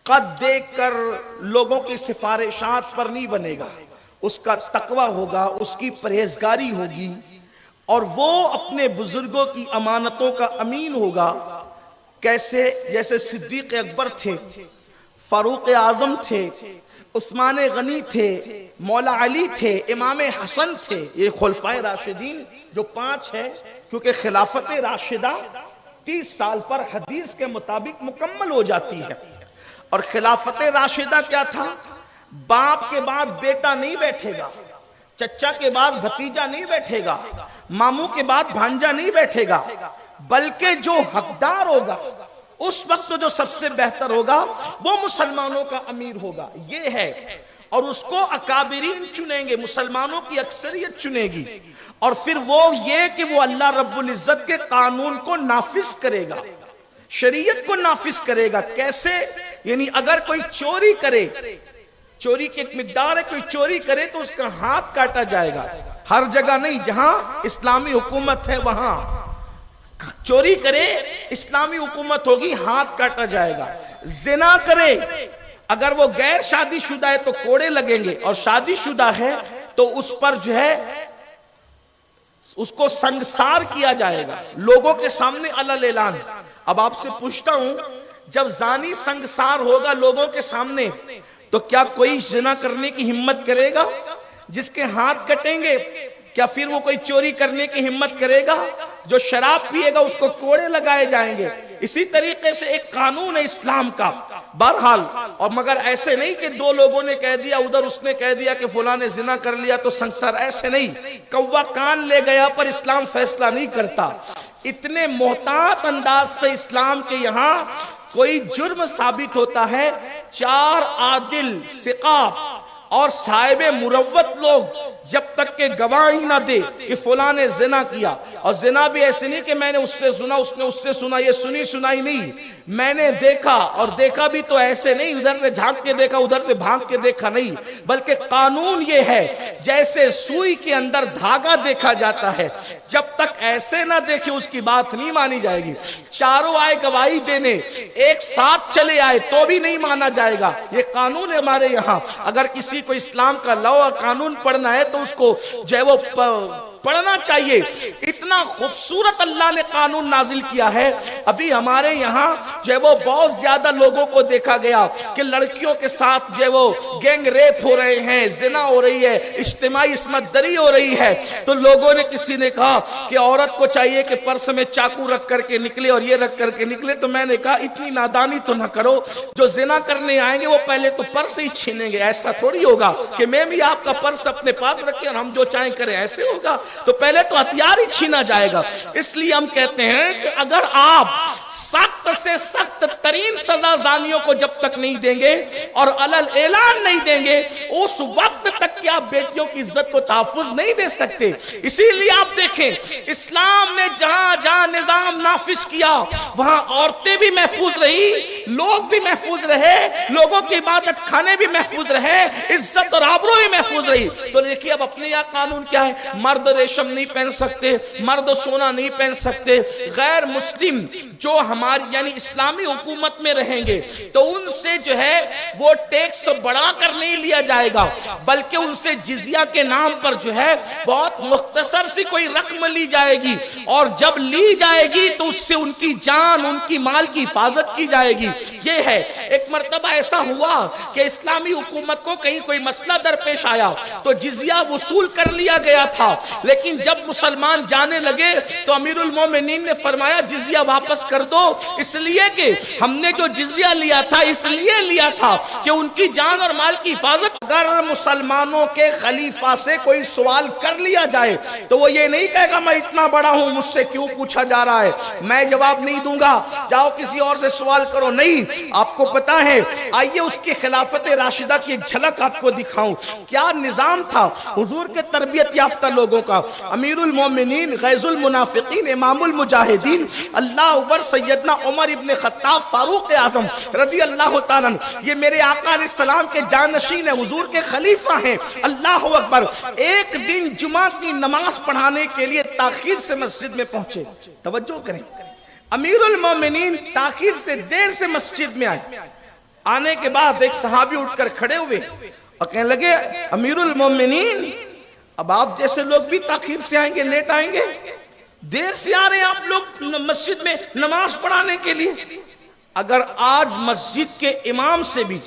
قد دیکھ کر لوگوں کی سفارشات پر نہیں بنے گا، اس کا تقوی ہوگا، اس کی پرہیزگاری ہوگی، اور وہ اپنے بزرگوں کی امانتوں کا امین ہوگا. کیسے؟ جیسے صدیق اکبر تھے، فاروق اعظم تھے، عثمان غنی تھے، مولا علی تھے، امام حسن تھے. یہ خلفائے راشدین جو 5 ہیں، کیونکہ خلافت راشدہ 30 سال پر حدیث کے مطابق مکمل ہو جاتی ہے. اور خلافت راشدہ کیا تھا؟ باپ کے بعد بیٹا نہیں بیٹھے گا، چچا کے بعد بھتیجا نہیں بیٹھے گا، ماموں کے بعد بھانجا نہیں بیٹھے گا، بلکہ جو حقدار ہوگا اس وقت جو سب سے بہتر ہوگا وہ مسلمانوں کا امیر ہوگا. یہ ہے، اور اس کو اکابرین چنیں گے، مسلمانوں کی اکثریت چنے گی. اور پھر وہ یہ کہ وہ اللہ رب العزت کے قانون کو نافذ کرے گا، شریعت کو نافذ کرے گا. کیسے؟ یعنی اگر کوئی چوری کرے، چوری کی ایک مقدار ہے، کوئی چوری کرے تو اس کا ہاتھ کاٹا جائے گا. ہر جگہ نہیں، جہاں اسلامی حکومت ہے وہاں چوری کرے، اسلامی حکومت ہوگی، ہاتھ کاٹا جائے گا. زنا کرے، اگر وہ غیر شادی شدہ ہے تو کوڑے لگیں گے، اور شادی شدہ ہے تو اس پر جو ہے اس کو سنگسار کیا جائے گا لوگوں کے سامنے علل اعلان. اب آپ سے پوچھتا ہوں جب زانی سنگسار ہوگا لوگوں کے سامنے تو کیا کوئی زنا کرنے کی ہمت کرے گا؟ جس کے ہاتھ کٹیں گے کیا پھر وہ کوئی چوری کرنے کی ہمت کرے گا؟ جو شراب پیے گا اس کو کوڑے لگائے جائیں گے. اسی طریقے سے ایک قانون ہے اسلام کا. بہرحال، اور مگر ایسے نہیں کہ 2 لوگوں نے کہہ دیا، ادھر اس نے کہہ دیا کہ فلاں نے زنا کر لیا تو سنگسار، ایسے نہیں. کوا کان لے گیا پر اسلام فیصلہ نہیں کرتا. اتنے محتاط انداز سے اسلام کے یہاں کوئی جرم ثابت ہوتا ہے، 4 عادل ثقہ اور صاحب مروت لوگ جب تک کہ گواہی نہ دے کہ فلاں نے زنا کیا. اور زنا بھی ایسے نہیں کہ میں نے اس سے سنا اس نے اس سے سنا, یہ سنی سنائی نہیں, میں نے دیکھا, اور دیکھا بھی تو ایسے نہیں ادھر سے جھانک کے دیکھا ادھر سے بھانگ کے دیکھا نہیں, بلکہ قانون یہ ہے جیسے سوئی کے اندر دھاگا دیکھا جاتا ہے, جب تک ایسے نہ دیکھے اس کی بات نہیں مانی جائے گی. چاروں آئے گواہی دینے, ایک ساتھ چلے آئے تو بھی نہیں مانا جائے گا. یہ قانون ہے ہمارے یہاں. اگر کسی کو اسلام کا لا اور قانون پڑھنا ہے تو اس کو جو ہے وہ پڑھنا چاہیے. اتنا خوبصورت اللہ نے قانون نازل کیا ہے. ابھی ہمارے یہاں جو ہے وہ بہت زیادہ لوگوں کو دیکھا گیا کہ لڑکیوں کے ساتھ جو ہے وہ گینگ ریپ ہو رہے ہیں, زنا ہو رہی ہے, اجتماعی عصمت دری ہو رہی ہے. تو لوگوں نے, کسی نے کہا کہ عورت کو چاہیے کہ پرس میں چاقو رکھ کر کے نکلے اور یہ رکھ کر کے نکلے. تو میں نے کہا اتنی نادانی تو نہ کرو, جو زنا کرنے آئیں گے وہ پہلے تو پرس ہی چھینیں گے. ایسا تھوڑی ہوگا کہ میں بھی آپ کا پرس اپنے پاس رکھیں اور ہم جو چاہیں کریں, ایسے ہوگا؟ تو پہلے تو ہتھیار ہی چھینا جائے گا. اس لیے ہم کہتے ہیں کہ اگر آپ سخت سے سخت ترین سزا زانیوں کو جب تک نہیں دیں گے اور علل اعلان نہیں دیں گے, اس وقت تک کہ آپ بیٹیوں کی عزت کو تحفظ نہیں دے سکتے. اسی لیے آپ دیکھیں اسلام نے جہاں جہاں نظام نافذ کیا وہاں عورتیں بھی محفوظ رہی, لوگ بھی محفوظ رہے, لوگوں کی عبادت خانے بھی محفوظ رہے, عزت اور آبرو بھی محفوظ رہی. تو دیکھیے اب اپنے یہاں قانون کیا ہے, مرد ریشم نہیں پہن سکتے, مرد سونا نہیں پہن سکتے. غیر مسلم جو ہماری یعنی اسلامی حکومت میں رہیں گے تو ان سے جو ہے وہ ٹیکس بڑھا کر نہیں لیا جائے گا, بلکہ ان سے جزیہ کے نام پر جو ہے بہت مختصر سی کوئی رقم لی جائے گی, اور جب لی جائے گی تو اس سے ان کی جان ان کی مال کی حفاظت کی جائے گی. یہ ہے. ایک مرتبہ ایسا ہوا کہ اسلامی حکومت کو کہیں کوئی مسئلہ درپیش آیا تو جزیہ وصول کر لیا گیا تھا, لیکن جب مسلمان جانے لگے تو امیر المومنین نے فرمایا جزیہ واپس کر دو, اس لیے کہ ہم نے جو جزیہ لیا تھا اس لیے لیا تھا کہ ان کی جان اور مال کی حفاظت. اگر مسلمانوں کے خلیفہ سے کوئی سوال کر لیا جائے تو وہ یہ نہیں کہے گا میں اتنا بڑا ہوں مجھ سے کیوں پوچھا جا رہا ہے, میں جواب نہیں دوں گا, جاؤ کسی اور سے سوال کرو. نہیں, آپ کو پتا ہے, آئیے اس کی خلافت راشدہ کی ایک جھلک آپ کو دکھاؤں. کیا نظام تھا حضور کے تربیت یافتہ لوگوں کا. امیر المومنین, غیظ المنافقین, امام المجاہدین, اللہ اکبر, سیدنا عمر ابن خطاب فاروق اعظم رضی اللہ تعالیٰ, یہ میرے آقا علیہ السلام کے جانشین ہیں, حضور کے خلیفہ ہیں. اللہ اکبر, ایک دن جمعہ کی نماز پڑھانے کے لیے تاخیر سے مسجد میں پہنچے. توجہ کریں, امیر المومنین تاخیر سے دیر سے مسجد میں آئے. آنے کے بعد ایک صحابی اٹھ کر کھڑے ہوئے اور کہنے لگے امیر المومنین, اب آپ جیسے لوگ بھی تاخیر سے آئیں گے, لیٹ آئیں گے, دیر سے آ رہے ہیں آپ لوگ مسجد میں نماز پڑھانے کے لیے. اگر آج مسجد کے امام سے بھی,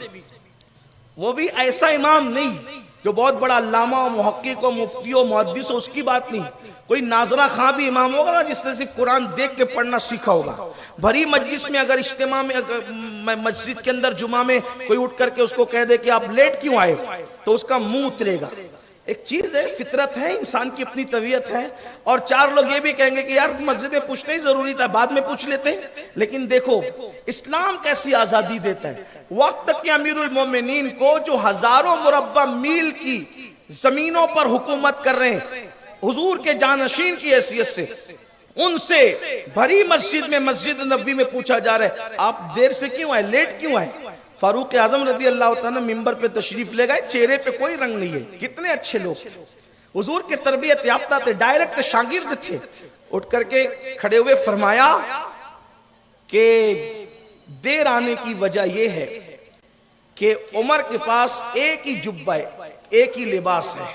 وہ بھی ایسا امام نہیں جو بہت بڑا علامہ و محقق و مفتی و محدث ہو, اس کی بات نہیں, کوئی ناظرہ خاں بھی امام ہوگا نا جس نے صرف قرآن دیکھ کے پڑھنا سیکھا ہوگا, بھری مجلس میں اگر اجتماع میں مسجد کے اندر جمعہ میں کوئی اٹھ کر کے اس کو کہہ دے کہ آپ لیٹ کیوں آئے تو اس کا منہ اترے گا. ایک چیز ہے, فطرت ہے, انسان کی اپنی طبیعت ہے, اور چار لوگ یہ بھی کہیں گے کہ یار مسجد میں پوچھنا ہی ضروری تھا, بعد میں پوچھ لیتے ہیں. لیکن دیکھو اسلام کیسی آزادی دیتا ہے. وقت تک کہ امیر المومنین کو جو ہزاروں مربع میل کی زمینوں پر حکومت کر رہے ہیں حضور کے جانشین کی حیثیت سے, ان سے بھری مسجد میں, مسجد نبوی میں پوچھا جا رہا ہے آپ دیر سے کیوں آئے, لیٹ کیوں آئے. فاروق اعظم رضی اللہ تعالیٰ ممبر پہ تشریف لے گئے, چہرے پہ کوئی رنگ نہیں ہے, کتنے اچھے لوگ, حضور کے تربیت یافتہ تھے, ڈائریکٹ شاگرد تھے. اٹھ کر کے کھڑے ہوئے فرمایا کہ دیر آنے کی وجہ یہ ہے کہ عمر کے پاس ایک ہی جبہ ہے, ایک ہی لباس ہے,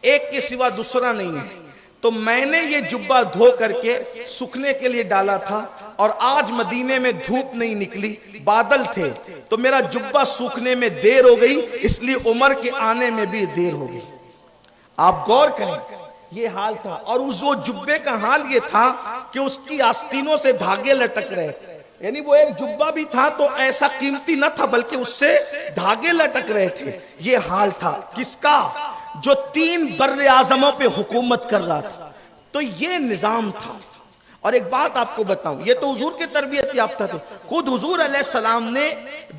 ایک کے سوا دوسرا نہیں ہے, تو میں نے یہ جبہ دھو کر کے سکھنے کے لیے ڈالا تھا, اور آج مدینے میں دھوپ نہیں نکلی, بادل تھے, تو میرا جبہ سوکھنے میں دیر ہو گئی, اس لیے عمر کے آنے میں بھی دیر ہو گئی. آپ غور کریں, یہ حال تھا. اور اس وہ جبے کا حال یہ تھا کہ اس کی آستینوں سے دھاگے لٹک رہے, یعنی وہ ایک جبہ بھی تھا تو ایسا قیمتی نہ تھا بلکہ اس سے دھاگے لٹک رہے تھے. یہ حال تھا کس کا, جو 3 بر اعظموں پہ حکومت کر رہا تھا. تو یہ نظام تھا. اور ایک بات آپ کو بتاؤں, یہ تو حضور کے تربیت یافتہ تھے. خود حضور علیہ السلام نے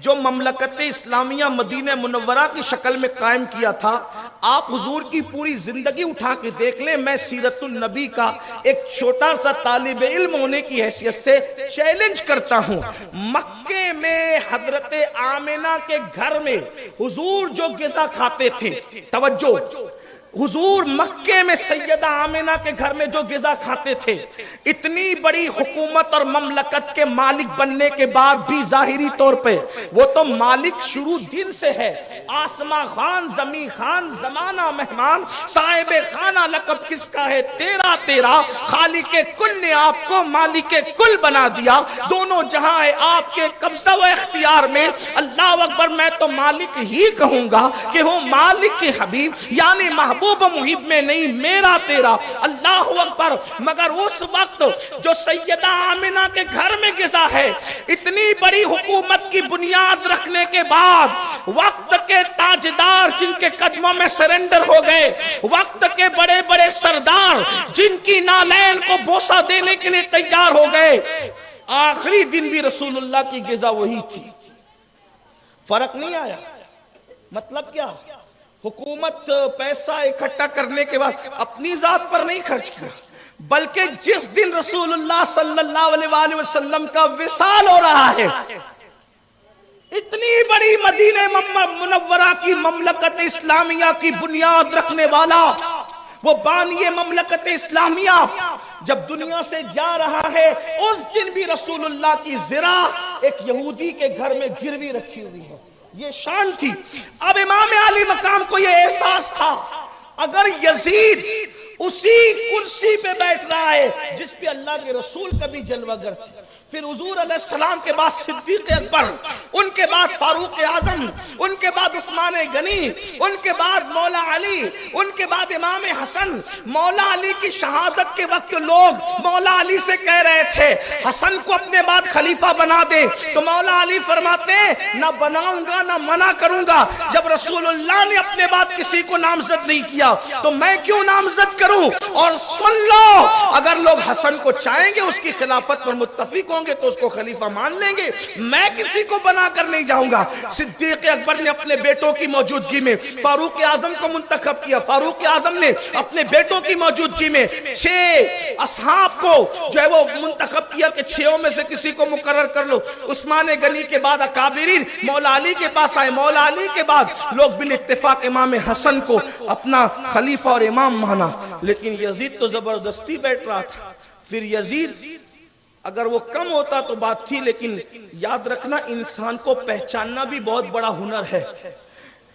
جو مملکت اسلامیہ مدینہ منورہ کی شکل میں قائم کیا تھا, آپ حضور کی پوری زندگی اٹھا کے دیکھ لیں. میں سیرت النبی کا ایک چھوٹا سا طالب علم ہونے کی حیثیت سے چیلنج کرتا ہوں. مکے میں حضرت آمنہ کے گھر میں حضور جو غذا کھاتے تھے، توجہ، حضور مکے میں سیدہ آمنہ کے گھر میں جو غذا کھاتے تھے، اتنی بڑی حکومت اور مملکت کے مالک بننے کے بعد بھی ظاہری طور پہ وہ تو مالک شروع دن سے ہے. آسماں خان، زمین خان، زمانہ مہمان، صاحب خانہ لقب کس کا ہے؟ تیرا تیرا. خالق کل نے آپ کو مالک کل بنا دیا. دونوں جہاں ہے آپ کے قبضہ و اختیار میں. اللہ اکبر. میں تو مالک ہی کہوں گا کہ ہوں مالک کے حبیب، یعنی محبوب محب میں نہیں، میرا تیرا. اللہ اکبر. مگر اس وقت جو سیدہ آمنہ کے گھر میں غذا ہے، اتنی بڑی حکومت کی بنیاد رکھنے کے بعد وقت کے تاجدار جن کے قدموں میں سرنڈر ہو گئے، وقت کے بڑے بڑے سردار جن کی نالین کو بوسہ دینے کے لیے تیار ہو گئے، آخری دن بھی رسول اللہ کی غذا وہی تھی. فرق نہیں آیا. مطلب کیا؟ حکومت پیسہ اکٹھا کرنے کے بعد اپنی ذات پر نہیں خرچ کیا، بلکہ جس دن رسول اللہ صلی اللہ علیہ وآلہ وسلم کا وصال ہو رہا ہے، اتنی بڑی مدینہ منورہ کی مملکت اسلامیہ کی بنیاد رکھنے والا، وہ بانی مملکت اسلامیہ جب دنیا سے جا رہا ہے، اس دن بھی رسول اللہ کی زرہ ایک یہودی کے گھر میں گروی رکھی ہوئی ہے. یہ شان تھی. اب امام علی مقام کو یہ احساس تھا، اگر یزید اسی کرسی پہ بیٹھ رہا ہے جس پہ اللہ کے رسول کا بھی جلوہ گر تھے، پھر حضور علیہ السلام کے بعد صدیق اکبر، ان کے بعد فاروق اعظم، ان کے بعد عثمان غنی، ان کے بعد مولا علی، ان کے بعد امام حسن. مولا علی کی شہادت کے وقت لوگ مولا علی سے کہہ رہے تھے حسن کو اپنے بعد خلیفہ بنا دے، تو مولا علی فرماتے ہیں نہ بناؤں گا نہ منع کروں گا. جب رسول اللہ نے اپنے بعد کسی کو نامزد نہیں کیا تو میں کیوں نامزد کروں؟ اور سن لو، اگر لوگ حسن کو چاہیں گے، اس کی خلافت پر متفق ہوں گے تو اس کو خلیفہ مان لیں گے. میں کسی کو بنا کر نہیں جاؤں گا. صدیق اکبر نے اپنے بیٹوں کی موجودگی میں فاروق اعظم کو منتخب کیا. فاروق اعظم نے اپنے بیٹوں کی موجودگی میں 6 اصحاب کو جو ہے وہ منتخب کیا کہ 6 میں سے کسی کو مقرر کر لو. عثمان غنی کے بعد اکابرین مولا علی کے پاس آئے. مولا علی کے بعد لوگ بالاتفاق امام حسن کو اپنا خلیفہ اور امام مانا. لیکن یزید تو زبردستی بیٹھ رہا تھا. پھر یزید اگر وہ کم ہوتا تو بات تھی، لیکن یاد رکھنا انسان کو پہچاننا بھی بہت بڑا ہنر ہے.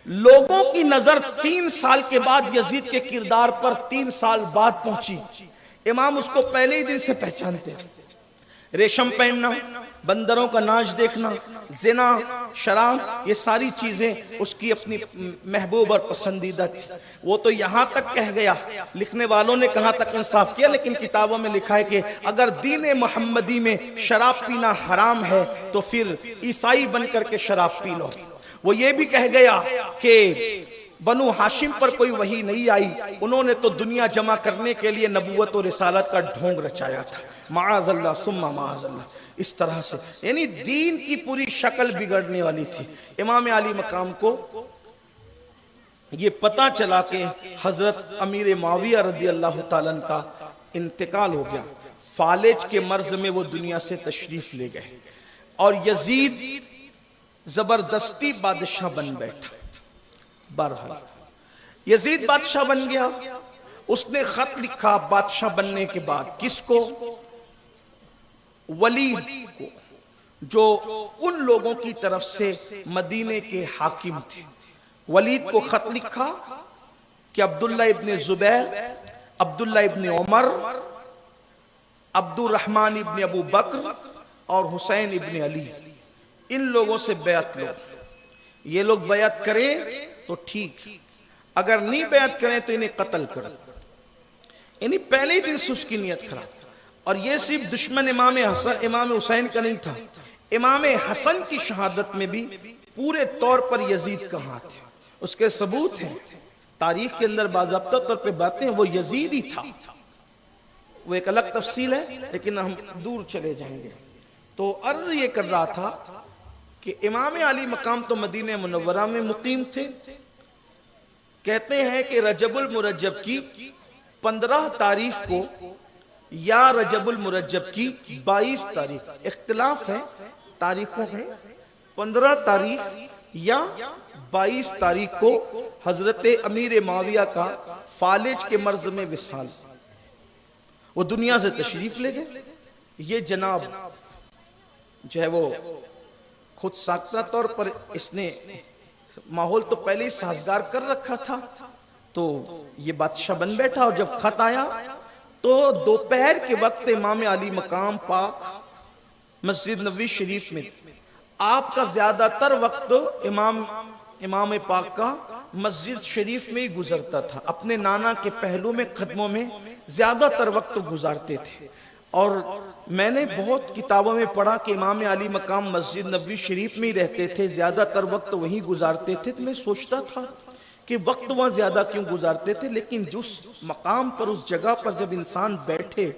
لوگوں کی نظر 3 سال کے بعد یزید کے کردار پر 3 سال بعد پہنچی. امام اس کو پہلے ہی دن سے پہچانتے. ریشم پہننا، بندروں کا ناچ دیکھنا، زنا، شراب، یہ ساری چیزیں اس کی اپنی محبوب اور پسندیدہ تھی. وہ تو یہاں تک کہہ گیا، لکھنے والوں نے کہاں تک انصاف کیا، لیکن کتابوں میں لکھا ہے کہ اگر دین محمدی میں شراب پینا حرام ہے تو پھر عیسائی بن کر کے شراب پی لو. وہ یہ بھی کہہ گیا کہ بنو ہاشم پر کوئی وحی نہیں آئی، انہوں نے تو دنیا جمع کرنے کے لیے نبوت اور رسالت کا ڈھونگ رچایا تھا. معاذ اللہ ثم معاذ اللہ. اس طرح سے یعنی دین کی پوری شکل بگڑنے والی تھی. امام علی مقام کو یہ پتا چلا کہ حضرت امیر معاویہ رضی اللہ تعالیٰ عنہ کا انتقال ہو گیا. فالج کے مرض میں وہ دنیا سے تشریف لے گئے اور یزید زبردستی بادشاہ بن بیٹھا. بہرحال یزید بادشاہ بن گیا. اس نے خط لکھا بادشاہ بننے کے بعد. کس کو؟ ولید کو، جو ان لوگوں کی طرف سے مدینے کے حاکم تھے. ولید کو خط لکھا کہ عبداللہ ابن زبیر، عبداللہ ابن عمر، عبد الرحمن ابن ابو بکر اور حسین ابن علی، ان لوگوں سے بیعت لو. یہ لوگ بیعت کریں تو ٹھیک، اگر نہیں بیعت کریں تو انہیں قتل کرو. یعنی پہلے ہی دن سے اس کی نیت خراب. اور یہ صرف دشمن امام حسین کا نہیں تھا، امام حسن کی شہادت میں بھی پورے طور پر یزید کا ہاتھ ہے. اس کے ثبوت ہیں تاریخ کے اندر، باضابطہ طور پہ باتیں، وہ یزید ہی تھا. وہ ایک الگ تفصیل ہے لیکن ہم دور چلے جائیں گے. تو عرض یہ کر رہا تھا کہ امام علی مقام تو مدینہ منورہ میں مقیم تھے. کہتے ہیں کہ رجب المرجب کی 15 تاریخ کو یا رجب المرجب کی 22 تاریخ، اختلاف ہے تاریخوں میں، 15 تاریخ یا 22 تاریخ کو حضرت امیر معاویہ کا فالج کے مرض میں وصال، وہ دنیا سے تشریف لے گئے۔ یہ جناب جو ہے وہ خود ساختہ طور پر اس نے ماحول تو پہلے ہی سازگار کر رکھا تھا، تو یہ بادشاہ بن بیٹھا، اور جب خط آیا تو دوپہر کے وقت امام علی مقام پاک مسجد نبوی شریف میں، آپ کا زیادہ تر وقت امام پاک کا مسجد شریف میں ہی گزرتا تھا، اپنے نانا کے پہلو میں قدموں میں زیادہ تر وقت گزارتے تھے۔ اور میں نے بہت کتابوں میں پڑھا کہ امام علی مقام مسجد نبوی شریف میں ہی رہتے تھے، زیادہ تر وقت وہیں گزارتے تھے۔ تو میں سوچتا تھا کہ وقت وہاں زیادہ کیوں گزارتے تھے، لیکن جس مقام پر، اس جگہ پر جب انسان بیٹھے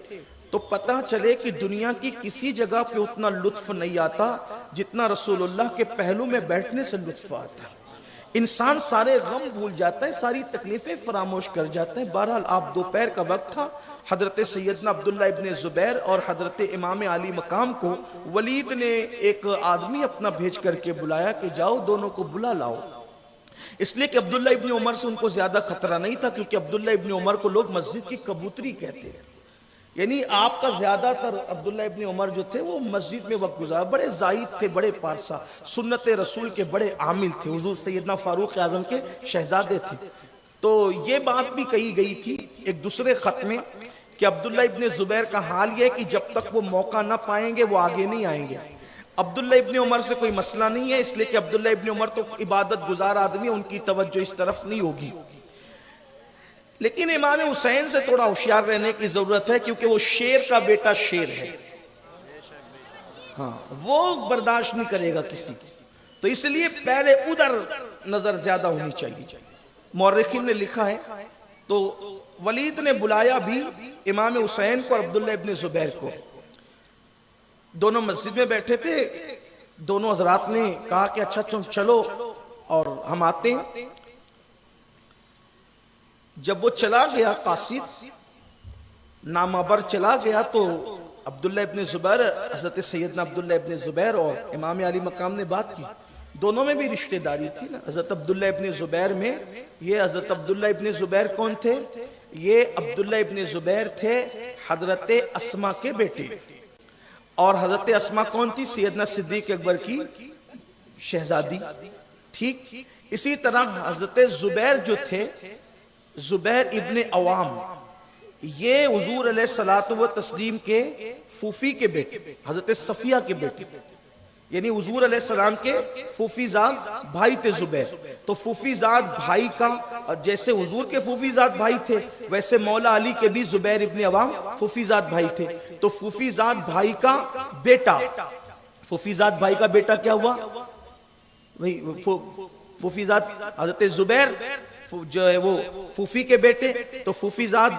تو پتہ چلے کہ دنیا کی کسی جگہ پہ اتنا لطف نہیں آتا جتنا رسول اللہ کے پہلو میں بیٹھنے سے لطف آتا ہے۔ انسان سارے غم بھول جاتا ہے، ساری تکلیفیں فراموش کر جاتا ہے۔ بہرحال آپ دوپہر کا وقت تھا، حضرت سیدنا عبداللہ ابن زبیر اور حضرت امام علی مقام کو ولید نے ایک آدمی اپنا بھیج کر کے بلایا کہ جاؤ دونوں کو بلا لاؤ، اس لیے کہ عبداللہ ابن عمر سے ان کو زیادہ خطرہ نہیں تھا، کیونکہ عبداللہ ابن عمر کو لوگ مسجد کی کبوتری کہتے ہیں، یعنی آپ کا زیادہ تر عبداللہ ابن عمر جو تھے وہ مسجد میں وقت گزارا، بڑے زاہد تھے، بڑے پارسا، سنت رسول کے بڑے عامل تھے، حضور سیدنا فاروق اعظم کے شہزادے تھے۔ تو یہ بات بھی کہی گئی تھی ایک دوسرے خط میں کہ عبداللہ ابن زبیر کا حال یہ ہے کہ جب تک وہ موقع نہ پائیں گے وہ آگے نہیں آئیں گے۔ عبداللہ ابن عمر سے کوئی مسئلہ نہیں ہے، اس لیے کہ عبداللہ ابن عمر تو عبادت گزار آدمی، ان کی توجہ اس طرف نہیں ہوگی، لیکن امام حسین سے تھوڑا ہوشیار رہنے کی ضرورت ہے، کیونکہ وہ شیر کا بیٹا شیر ہے، ہاں وہ برداشت نہیں کرے گا کسی کی، تو اس لیے پہلے ادھر نظر زیادہ ہونی چاہیے۔ مورخین نے لکھا ہے تو ولید نے بلایا بھی امام حسین کو اور عبداللہ ابن زبیر کو، دونوں مسجد میں بیٹھے تھے، دونوں حضرات نے کہا کہ اچھا چلو اور ہم آتے ہیں۔ جب وہ چلا گیا قاصد نامور چلا گیا تو عبداللہ ابن زبیر، حضرت سیدنا عبداللہ ابن زبیر اور امام علی مقام نے بات کی، دونوں میں بھی رشتہ داری تھی نا۔ حضرت عبداللہ ابن زبیر میں، یہ حضرت عبداللہ ابن زبیر کون تھے؟ یہ عبداللہ ابن زبیر تھے حضرت اسما کے بیٹے، اور حضرت اسما کون تھی؟ سیدنا صدیق اکبر کی شہزادی، ٹھیک۔ اسی طرح حضرت زبیر جو تھے، زبیر ابن عوام، یہ حضور علیہ الصلوۃ والتسلیم کے پھوپھی کے بیٹے، حضرت صفیہ کے بیٹے، یعنی حضور علیہ السلام کے پھوپھی زاد بھائی تھے زبیر۔ تو پھوپھی زاد بھائی کا، جیسے حضور کے پھوپھی زاد بھائی تھے ویسے مولا علی کے بھی زبیر ابن عوام پھوپھی زاد بھائی تھے، تو پھوپھی زاد بھائی کا بیٹا، پھوپھی زاد بھائی کا بیٹا کیا ہوا؟ پھوپھی زاد حضرت زبیر جو ہے وہ پھوپھی کے بیٹے، تو پھوپھی زاد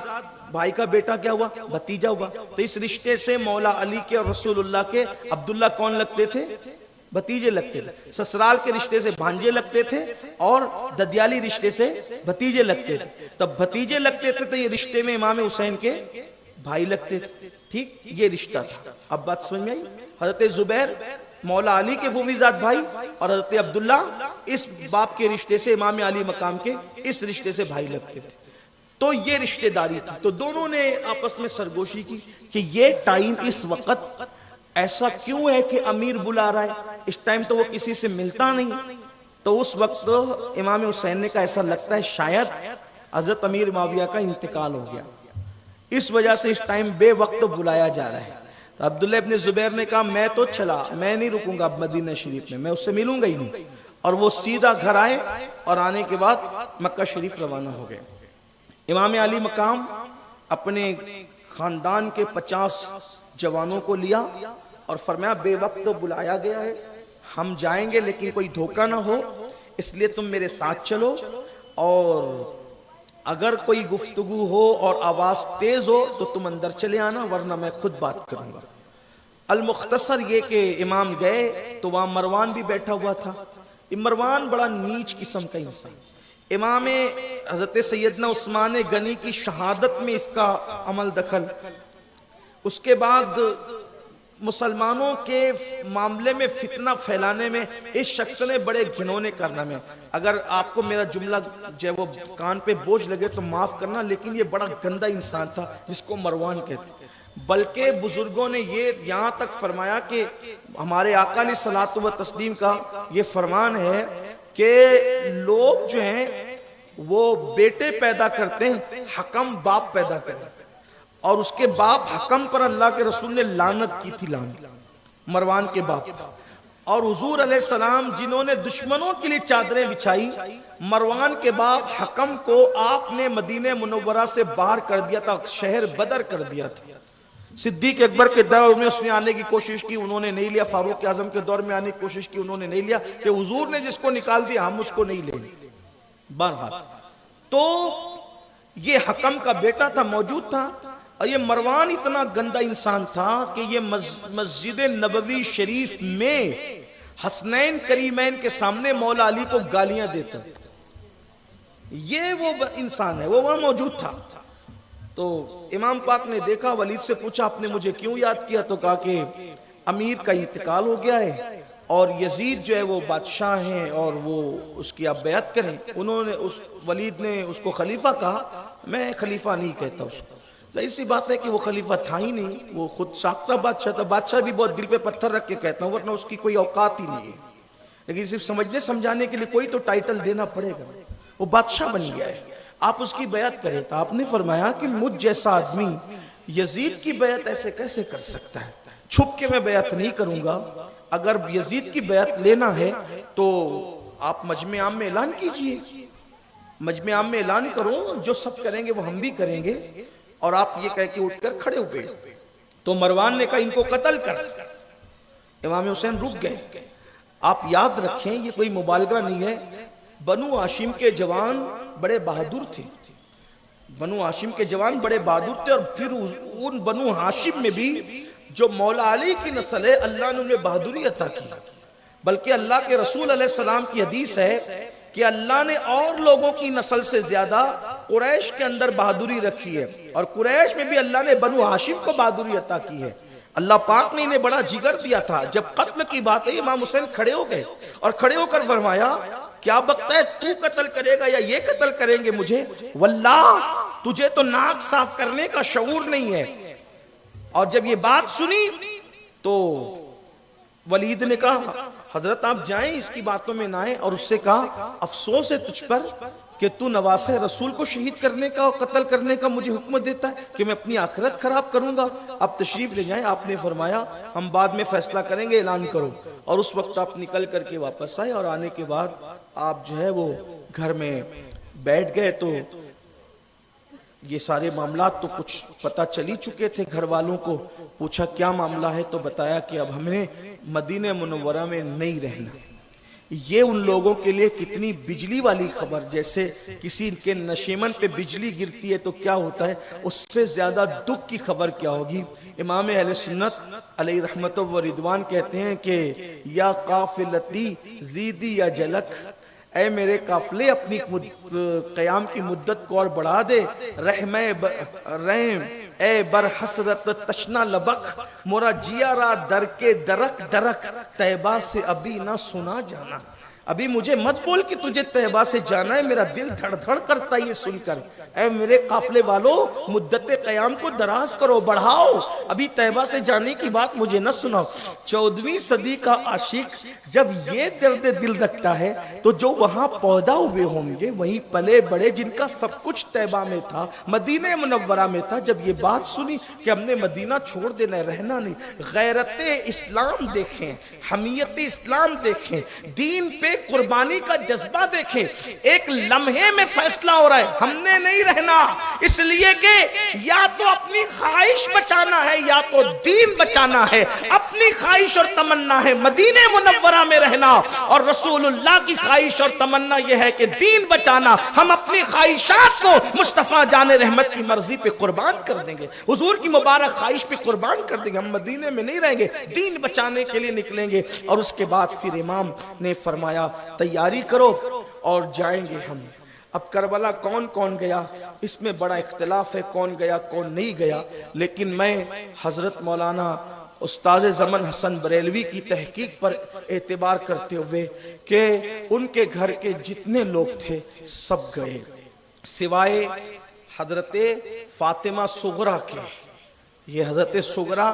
بھائی کا بیٹا کیا ہوا؟ بھتیجا ہوا۔ تو اس رشتے سے مولا علی کے اور رسول اللہ کے عبداللہ کون لگتے تھے؟ بھتیجے لگتے تھے۔ سسرال کے رشتے سے بھانجے لگتے تھے اور ددیالی رشتے سے بھتیجے لگتے تھے۔ تب بھتیجے لگتے تھے تو یہ رشتے میں امام حسین کے بھائی لگتے تھے، ٹھیک، یہ رشتہ تھا۔ اب بات سمجھ میں آئی؟ حضرت زبیر مولا علی کے پھوپھی زاد بھائی اور حضرت عبداللہ اس باپ کے رشتے سے امام علی مقام کے اس رشتے سے بھائی لگتے تھے، تو یہ رشتہ داری تھی۔ تو دونوں نے آپس میں سرگوشی کی کہ یہ ٹائم اس وقت ایسا کیوں ہے کہ امیر بلا رہا ہے، اس ٹائم تو وہ کسی سے ملتا نہیں۔ تو اس وقت امام حسین نے کہا ایسا لگتا ہے شاید حضرت امیر معاویہ کا انتقال ہو گیا، اس وجہ سے اس ٹائم بے وقت بلایا جا رہا ہے۔ تو عبداللہ ابن زبیر نے کہا میں تو چلا، میں نہیں رکوں گا اب مدینہ شریف میں اس سے ملوں گا ہی نہیں، اور وہ سیدھا گھر آئے اور آنے کے بعد مکہ شریف روانہ ہو گئے۔ امام علی مقام اپنے خاندان کے 50 جوانوں کو لیا اور فرمایا بے وقت بلایا گیا ہے، ہم جائیں گے لیکن کوئی دھوکہ نہ ہو، اس لیے تم میرے ساتھ چلو، اور اگر کوئی گفتگو ہو اور آواز تیز ہو تو تم اندر چلے آنا، ورنہ میں خود بات کروں گا۔ المختصر یہ کہ امام گئے تو وہاں مروان بھی بیٹھا ہوا تھا۔ مروان بڑا نیچ قسم کا انسان، امام حضرت سیدنا عثمان غنی کی شہادت میں اس کا عمل دخل، اس کے بعد مسلمانوں کے معاملے میں فتنہ پھیلانے میں اس شخص نے بڑے گھنونے کارنامے. اگر آپ کو میرا جملہ جو وہ کان پہ بوجھ لگے تو معاف کرنا، لیکن یہ بڑا گندا انسان تھا جس کو مروان کہتے. بلکہ بزرگوں نے یہ یہاں تک فرمایا کہ ہمارے آقا علیہ الصلوۃ والتسلیم کا یہ فرمان ہے کہ لوگ جو ہیں وہ بیٹے پیدا کرتے ہیں، حکم باپ پیدا کرتے ہیں، اور اس کے باپ حکم پر اللہ کے رسول نے لعنت کی تھی، لعنت مروان کے باپ. اور حضور علیہ السلام جنہوں نے دشمنوں کے لیے چادریں بچھائی، مروان کے باپ حکم کو آپ نے مدینہ منورہ سے باہر کر دیا تھا، شہر بدر کر دیا تھا. صدیق اکبر کے دور میں اس میں آنے کی کوشش کی، انہوں نے نہیں لیا. فاروق اعظم کے دور میں آنے کی کوشش کی، انہوں نے نہیں لیا. کہ حضور نے جس کو نکال دیا ہم اس کو نہیں لیں گے. بہرحال تو یہ حکم کا بیٹا تھا، موجود تھا. اور یہ مروان اتنا گندا انسان تھا کہ یہ مسجد نبوی شریف میں حسنین کریمین کے سامنے مولا علی کو گالیاں دیتا. یہ وہ انسان ہے، وہ وہاں موجود تھا. تو امام پاک نے دیکھا، ولید سے پوچھا آپ نے مجھے کیوں یاد کیا؟ تو کہا کہ امیر کا انتقال ہو گیا ہے اور یزید جو ہے وہ بادشاہ ہیں اور وہ اس کی آپ بیعت کریں. انہوں نے ولید نے اس کو خلیفہ کہا. میں خلیفہ نہیں کہتا اس کو، ظاہر سی بات ہے کہ وہ خلیفہ تھا ہی نہیں، وہ خود ساختہ بادشاہ تھا. بادشاہ بھی بہت دل پہ پتھر رکھ کے کہتا ہوں، ورنہ اس کی کوئی اوقات ہی نہیں ہے. لیکن صرف سمجھنے سمجھانے کے لیے کوئی تو ٹائٹل دینا پڑے گا. وہ بادشاہ بن گیا ہے، آپ اس کی بیعت کریں. تو آپ نے فرمایا کہ مجھ جیسا آدمی یزید کی بیعت ایسے کیسے کر سکتا ہے؟ چھپ کے میں بیعت نہیں کروں گا. اگر یزید کی بیعت لینا ہے تو آپ مجمع عام میں اعلان کیجئے، مجمع عام میں اعلان کرو، جو سب کریں گے وہ ہم بھی کریں گے. اور آپ یہ کہہ کے اٹھ کر کھڑے ہو گئے. تو مروان نے کہا ان کو قتل کر. امام حسین رک گئے. آپ یاد رکھیں یہ کوئی مبالغہ نہیں ہے، بنو ہاشم کے جوان بڑے بہادر تھے. بنو ہاشم کے جوان بڑے بہادر تھے. اور پھر ان بنو ہاشم میں بھی جو مولا علی کی نسل ہے، اللہ نے انہیں بہادری عطا کی. بلکہ اللہ کے رسول علیہ السلام کی حدیث ہے کہ اللہ نے اور لوگوں کی نسل سے زیادہ قریش کے اندر بہادری رکھی ہے، اور قریش میں بھی اللہ نے بنو ہاشم کو بہادری عطا کی ہے. اللہ پاک نے انہیں بڑا جگر دیا تھا. جب قتل کی بات ہے امام حسین کھڑے ہو گئے اور کھڑے ہو کر فرمایا کیا بکتا ہے، تو قتل کرے گا یا یہ قتل کریں گے مجھے؟ واللہ تجھے تو ناک صاف کرنے کا شعور نہیں ہے. اور جب یہ بات سنی تو ولید نے کہا حضرت آپ جائیں، اس کی باتوں میں نہ آئیں. اور اس سے کہا افسوس ہے تجھ پر کہ تو نواسہ رسول کو شہید کرنے کا اور قتل کرنے کا مجھے حکم دیتا ہے کہ میں اپنی آخرت خراب کروں گا. آپ تشریف لے جائیں. آپ نے فرمایا ہم بعد میں فیصلہ کریں گے، اعلان کرو. اور اس وقت آپ نکل کر کے واپس آئے، اور آنے کے بعد آپ جو ہے وہ گھر میں بیٹھ گئے. تو یہ سارے معاملات تو کچھ پتہ چلی چکے تھے گھر والوں کو. پوچھا کیا معاملہ ہے؟ تو بتایا کہ اب ہم نے مدینہ منورہ میں نہیں رہنا. یہ ان لوگوں کے لیے کتنی بجلی والی خبر، جیسے کسی کے نشیمن پہ بجلی گرتی ہے تو کیا ہوتا ہے، اس سے زیادہ دکھ کی خبر کیا ہوگی. امام اہل سنت علیہ رحمت و رضوان کہتے ہیں کہ یا قافلتی زیدی یا جلک، اے میرے قافلے اپنی قیام کی مدت کو اور بڑھا دے. رحم اے بر حسرت تشنا لبک، مورا جیا را در کے درک درک، طیبہ سے ابھی نہ سنا جانا. ابھی مجھے مت بول کہ تجھے طیبہ سے جانا ہے، میرا دل دھڑ دھڑ کرتا ہے یہ سن کر. اے میرے قافلے والو مدت قیام کو دراز کرو، بڑھاؤ، ابھی طیبہ سے جانے کی بات مجھے نہ سناؤ. 14ویں صدی کا عاشق جب یہ درد دل رکھتا ہے تو جو وہاں پیدا ہوئے ہوں گے وہیں پلے بڑے جن کا سب کچھ طیبہ میں تھا، مدینہ منورہ میں تھا، جب یہ بات سنی کہ ہم نے مدینہ چھوڑ دینا ہے، رہنا نہیں. غیرت اسلام دیکھیں، حمیت اسلام دیکھیں، دین پہ قربانی کا جذبہ دیکھیں. ایک لمحے میں فیصلہ ہو رہا ہے ہم نے نہیں رہنا، اس لیے کہ یا تو اپنی خواہش بچانا ہے یا تو دین بچانا ہے. اپنی خواہش اور تمنا ہے مدینہ منورہ میں رہنا، اور رسول اللہ کی خواہش اور تمنا یہ ہے کہ دین بچانا. ہم اپنی خواہشات کو مصطفیٰ جان رحمت کی مرضی پہ قربان کر دیں گے، حضور کی مبارک خواہش پہ قربان کر دیں گے. ہم مدینے میں نہیں رہیں گے، دین بچانے کے لیے نکلیں گے. اور اس کے بعد پھر امام نے فرمایا تیاری کرو اور جائیں گے ہم. اب کربلا کون کون گیا اس میں بڑا اختلاف ہے، کون گیا کون نہیں گیا، لیکن میں حضرت مولانا استاد زمن حسن بریلوی کی تحقیق پر اعتبار کرتے ہوئے کہ ان کے گھر کے جتنے لوگ تھے سب گئے سوائے حضرت فاطمہ صغرا کے۔ یہ حضرت صغرا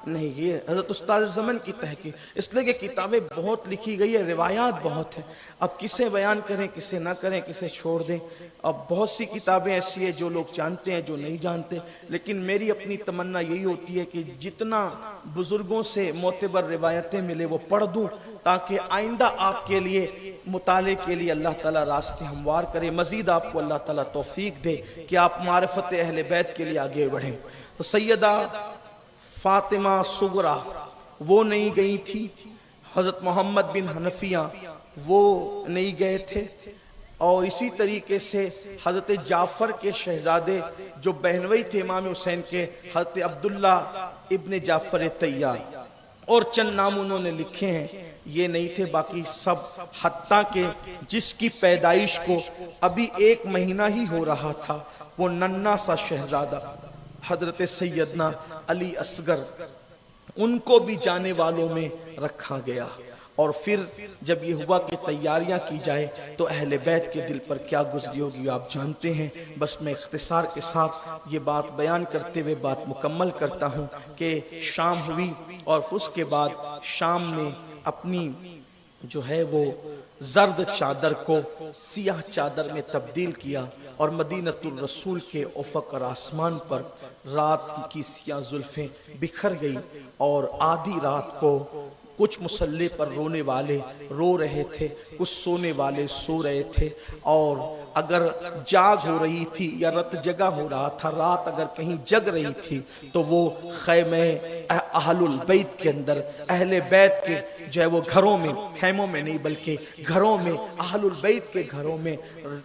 نہیں، یہ حضرت استاد زمن کی تحقیق، اس لیے کہ کتابیں بہت لکھی گئی ہے، روایات بہت ہیں، اب کسے بیان کریں کسے نہ کریں کسے چھوڑ دیں۔ اب بہت سی کتابیں ایسی ہیں جو لوگ جانتے ہیں جو نہیں جانتے، لیکن میری اپنی تمنا یہی ہوتی ہے کہ جتنا بزرگوں سے معتبر روایتیں ملے وہ پڑھ دوں، تاکہ آئندہ آپ کے لیے مطالعے کے لیے اللہ تعالیٰ راستے ہموار کرے، مزید آپ کو اللہ تعالیٰ توفیق دے کہ آپ معرفت اہل بیت کے لیے آگے بڑھیں۔ تو سیدہ فاطمہ صغرا وہ نہیں گئی تھی، حضرت محمد بن حنفیہ وہ نہیں گئے تھے، اور اسی طریقے سے حضرت جعفر کے شہزادے جو بہنوئی تھے امام حسین کے، حضرت عبداللہ ابن جعفر طیار، اور چند نام انہوں نے لکھے ہیں، یہ نہیں تھے، باقی سب، حتیٰ کہ جس کی پیدائش کو ابھی 1 مہینہ ہی ہو رہا تھا وہ ننھا سا شہزادہ حضرت سیدنا علی اصغر، ان کو بھی جانے والوں میں رکھا گیا۔ اور پھر جب یہ ہوا کہ تیاریاں کی جائے تو اہل بیت کے دل پر کیا گزری ہوگی آپ جانتے ہیں۔ بس میں اختصار کے ساتھ یہ بات بیان کرتے ہوئے بات مکمل کرتا ہوں کہ شام ہوئی، اور اس کے بعد شام نے اپنی جو ہے وہ زرد چادر کو سیاہ چادر میں تبدیل کیا، اور مدینۃ الرسول کے افق اور آسمان پر رات کی سیاہ زلفیں بکھر گئی، اور آدھی رات کو کچھ مصلی پر رونے والے رو رہے تھے، کچھ سونے والے سو رہے تھے، اور اگر جاگ ہو رہی تھی یا رت جگہ ہو رہا تھا، رات اگر کہیں جگ رہی تھی تو وہ خیمے اہل البیت کے اندر، اہل بیت کے جو ہے وہ گھروں میں، خیموں میں نہیں بلکہ گھروں میں، اہل البیت کے گھروں میں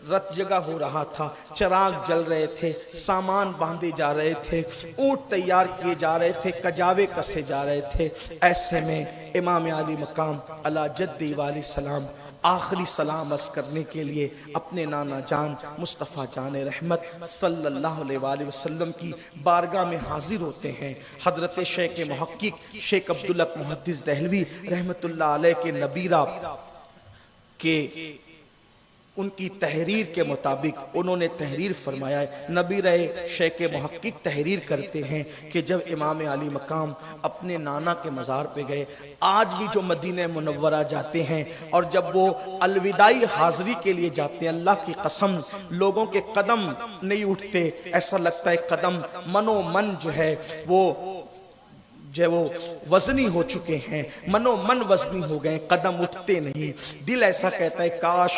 رت جگہ ہو رہا تھا، چراغ جل رہے تھے، سامان باندھے جا رہے تھے، اونٹ تیار کیے جا رہے تھے، کجاوے کسے جا رہے تھے۔ ایسے میں امام علی مقام علی جدی والی سلام آخری سلام عرض کرنے کے لیے اپنے نانا جان مصطفیٰ جان رحمت صلی اللہ علیہ وآلہ وسلم کی بارگاہ میں حاضر ہوتے ہیں۔ حضرت شیخ محقق شیخ عبدالحق محدث دہلوی رحمت اللہ علیہ کے نبیرہ کے ان کی تحریر کے مطابق انہوں نے تحریر فرمایا ہے، نبیرہ شیخ محقق تحریر کرتے ہیں کہ جب امام علی مقام اپنے نانا کے مزار پہ گئے، آج بھی جو مدینہ منورہ جاتے ہیں اور جب وہ الوداعی حاضری کے لیے جاتے ہیں، اللہ کی قسم لوگوں کے قدم نہیں اٹھتے، ایسا لگتا ہے قدم منو من جو ہے وہ وزنی ہو چکے ہیں، منو من وزنی ہو گئے، قدم اٹھتے نہیں۔ دل ایسا کہتا ہے کاش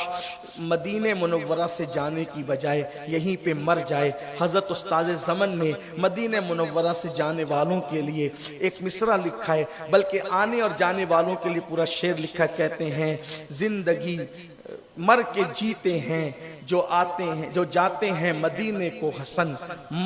مدینہ منورہ سے جانے کی بجائے یہیں پہ مر جائے۔ حضرت استاد زمن نے مدینہ منورہ سے جانے والوں کے لیے ایک مصرع لکھا ہے، بلکہ آنے اور جانے والوں کے لیے پورا شعر لکھا، کہتے ہیں زندگی مر کے جیتے ہیں جو آتے ہیں جو جاتے ہیں مدینے کو حسن،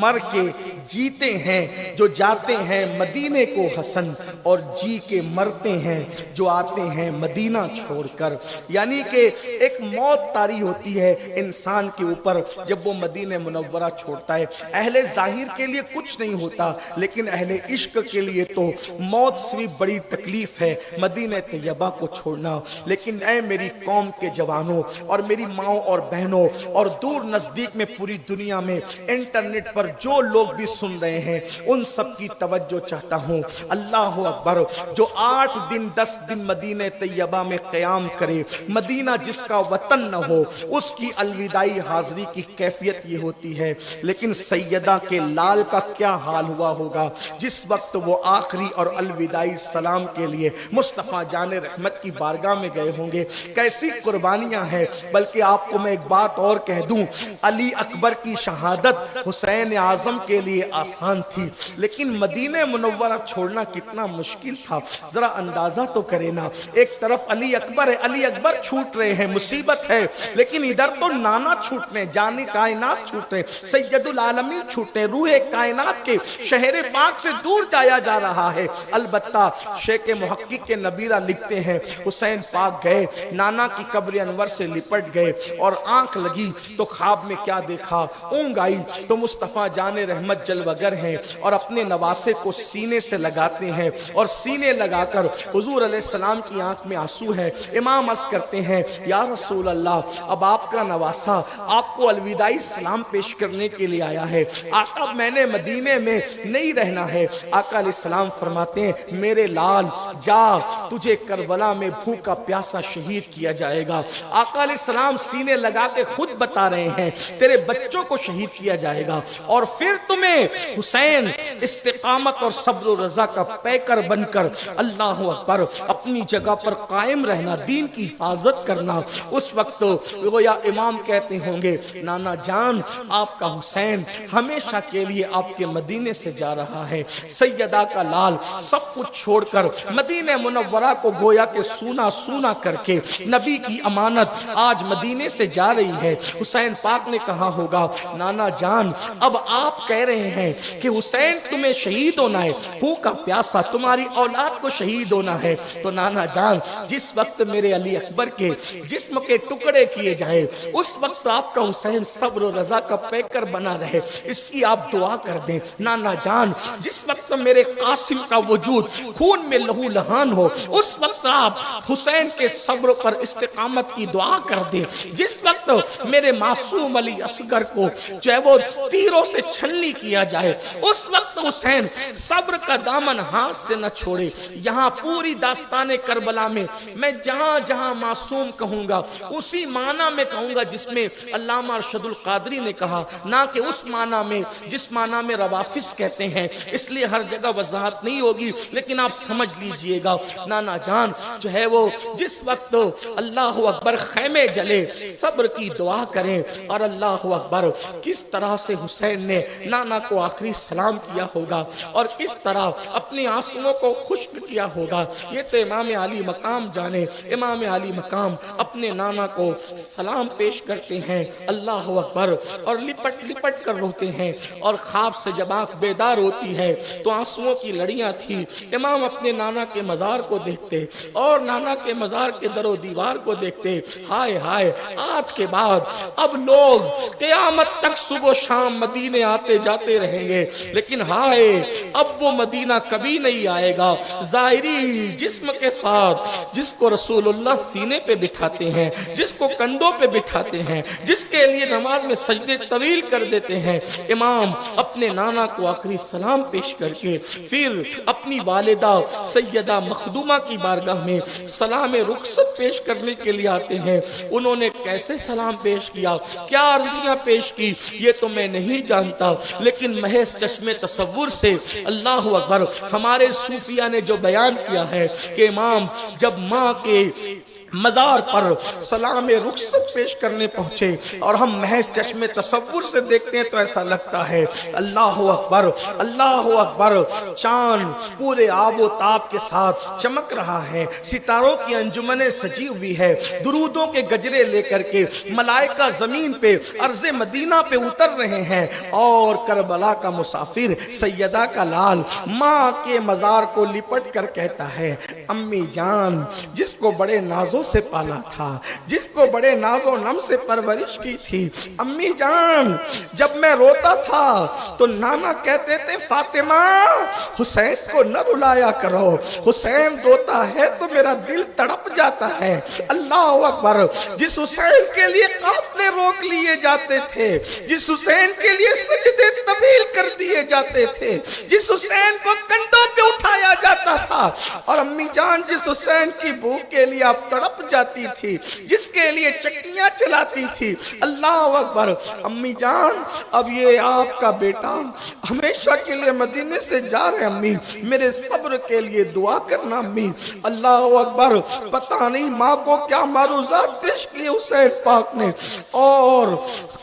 مر کے جیتے ہیں جو جاتے ہیں مدینے کو حسن، اور جی کے مرتے ہیں جو آتے ہیں مدینہ چھوڑ کر۔ یعنی کہ ایک موت طاری ہوتی ہے انسان کے اوپر جب وہ مدینہ منورہ چھوڑتا ہے۔ اہل ظاہر کے لیے کچھ نہیں ہوتا، لیکن اہل عشق کے لیے تو موت سے بھی بڑی تکلیف ہے مدینہ طیبہ کو چھوڑنا۔ لیکن اے میری قوم کے جوانوں اور میری ماؤں اور بہنوں اور دور نزدیک میں پوری دنیا میں انٹرنیٹ پر جو لوگ بھی سن رہے ہیں ان سب کی توجہ چاہتا ہوں۔ اللہ اکبر، جو 8 دن 10 دن مدینہ طیبہ میں قیام کرے، مدینہ جس کا وطن نہ ہو، اس کی الوداعی حاضری کی کیفیت یہ ہوتی ہے۔ لیکن سیدہ کے لال کا کیا حال ہوا ہوگا جس وقت وہ آخری اور الوداعی سلام کے لیے مصطفیٰ جان رحمت کی بارگاہ میں گئے ہوں گے، کیسی قربانیاں ہیں۔ بلکہ آپ کو میں ایک بات اور کہہ دوں، علی اکبر کی شہادت حسین اعظم کے لیے آسان تھی، لیکن مدینہ منورہ چھوڑنا کتنا مشکل تھا، ذرا اندازہ تو کرے نا۔ ایک طرف علی اکبر ہے، علی اکبر چھوٹ رہے ہیں، مصیبت ہے، لیکن ادھر تو نانا چھوٹ رہے ہیں، جان کائنات چھوٹ رہے ہیں، سید العالمین چھوٹ رہے ہیں، روح کائنات کے شہر پاک سے دور جایا جا رہا ہے۔ البتہ شیخ محقق کے نبیرہ لکھتے ہیں حسین پاک گئے، نانا کی قبر انور سے لپٹ گئے اور آنکھ لگی تو خواب میں کیا دیکھا، اونگ آئی تو مصطفیٰ جان رحمت جلوگر ہیں اور اپنے نواسے کو سینے سے لگاتے ہیں اور سینے لگا کر حضور علیہ السلام کی آنکھ میں آنسو ہے۔ امام عرض کرتے ہیں یا رسول اللہ، اب آپ کا نواسا آپ کو الوداعی سلام پیش کرنے کے لیے آیا ہے، آقا میں نے مدینے میں نہیں رہنا ہے۔ آقا علیہ السلام فرماتے ہیں میرے لال جا، تجھے کربلا میں بھوکا پیاسا شہید کیا جائے گا۔ آقا علیہ السلام سینے لگا کے خود بتا رہے ہیں تیرے بچوں کو شہید کیا جائے گا، اور پھر تمہیں حسین استقامت اور صبر و رضا کا پیکر بن کر اللہ اکبر اپنی جگہ پر قائم رہنا، دین کی حفاظت کرنا۔ اس وقت گویا امام کہتے ہوں گے نانا جان آپ کا حسین ہمیشہ کے لیے آپ کے مدینے سے جا رہا ہے۔ سیدہ کا لال سب کچھ چھوڑ کر مدینہ منورہ کو گویا کہ سونا سونا کر کے نبی کی امانت آج مدینے سے جا رہی ہے۔ حسین پاک نے کہا ہوگا نانا جان اب آپ کہہ رہے ہیں کہ حسین تمہیں شہید ہونا ہے، بھوکا پیاسا تمہاری اولاد کو شہید ہونا ہے، تو نانا جان جس وقت میرے علی اکبر کے جسم کے ٹکڑے کیے جائے اس وقت آپ کا حسین صبر و رضا کا پیکر بنا رہے، اس کی آپ دعا کر دیں۔ نانا جان جس وقت میرے قاسم کا وجود خون میں لہو لہان ہو اس وقت آپ حسین کے صبر پر استقامت کی دعا کر دیں۔ جس وقت میرے معصوم علی اصغر کو جو ہے وہ تیروں سے چھلنی کیا جائے اس وقت حسین صبر کا دامن ہاتھ سے نہ چھوڑے۔ یہاں پوری داستان کربلا میں میں جہاں جہاں معصوم کہوں گا اسی معنی میں کہوں گا جس میں علامہ ارشد القادری نے کہا، نہ کہ اس معنی میں جس معنی میں روافظ کہتے ہیں، اس لیے ہر جگہ وضاحت نہیں ہوگی لیکن آپ سمجھ لیجئے گا۔ نانا جان جو ہے وہ جس وقت اللہ اکبر خیمے جلے صبر کی دعا کریں، اور اللہ اکبر کس طرح سے حسین نے نانا کو آخری سلام کیا ہوگا اور کس طرح اپنے آنسوؤں کو خشک کیا ہوگا یہ تو امام علی مقام جانے۔ امام علی مقام اپنے نانا کو سلام پیش کرتے ہیں، اللہ اکبر، اور لپٹ لپٹ کر روتے ہیں، اور خواب سے جب آنکھ بیدار ہوتی ہے تو آنسوؤں کی لڑیاں تھی۔ امام اپنے نانا کے مزار کو دیکھتے اور نانا کے مزار کے در و دیوار کو دیکھتے، ہائے ہائے آج کے بعد اب لوگ قیامت تک صبح و شام مدینے آتے جاتے رہیں گے، لیکن ہائے اب وہ مدینہ کبھی نہیں آئے گا۔ ظاہری جسم کے ساتھ جس کو رسول اللہ سینے پہ بٹھاتے ہیں، جس کو کندھوں پہ بٹھاتے ہیں، جس کے لیے نماز میں سجدے طویل کر دیتے ہیں، امام اپنے نانا کو آخری سلام پیش کر کے پھر اپنی والدہ سیدہ مخدومہ کی بارگاہ میں سلام رخصت پیش کرنے کے لیے آتے ہیں۔ انہوں نے کیسے سلام پیش کیا، کیا عرضیاں پیش کی، یہ تو میں نہیں جانتا، لیکن محض چشم تصور سے اللہ اکبر ہمارے صوفیہ نے جو بیان کیا ہے کہ امام جب ماں کے مزار پر سلام رخصت پیش کرنے پہنچے اور ہم محض چشم تصور سے دیکھتے ہیں تو ایسا لگتا ہے اللہ اکبر اللہ اکبر، چاند پورے آب و تاب کے ساتھ چمک رہا ہے، ستاروں کی انجمنیں سجی ہوئی ہے، درودوں کے گجرے لے کر کے ملائکہ زمین پہ ارض مدینہ پہ اتر رہے ہیں، اور کربلا کا مسافر سیدہ کا لال ماں کے مزار کو لپٹ کر کہتا ہے امی جان جس کو بڑے نازوں سے پالا تھا، جس کو بڑے ناز و نم سے پرورش کی تھی، امی جان جب میں روتا تھا تو نانا کہتے تھے فاطمہ حسین کو نہ رلایا کرو، حسین روتا ہے تو میرا دل تڑپ جاتا ہے۔ اللہ اکبر، جس حسین کے لیے قافلے روک لیے جاتے تھے، جس حسین کے لیے سجدے طویل کر دیے جاتے تھے، جس حسین کو کندھوں پہ اٹھایا جاتا تھا، اور امی جان جس حسین کی بھوک کے لیے آپ تڑپ جاتی تھی، جس کے لیے چکیاں چلاتی تھی، اللہ اکبر، امی جان اب یہ آپ کا بیٹا ہمیشہ کے لیے مدینے سے جا رہے، امی میرے صبر کے لیے دعا کرنا امی۔ اللہ اکبر، پتہ نہیں ماں کو کیا معروضات پیش کیے حسین پاک نے، اور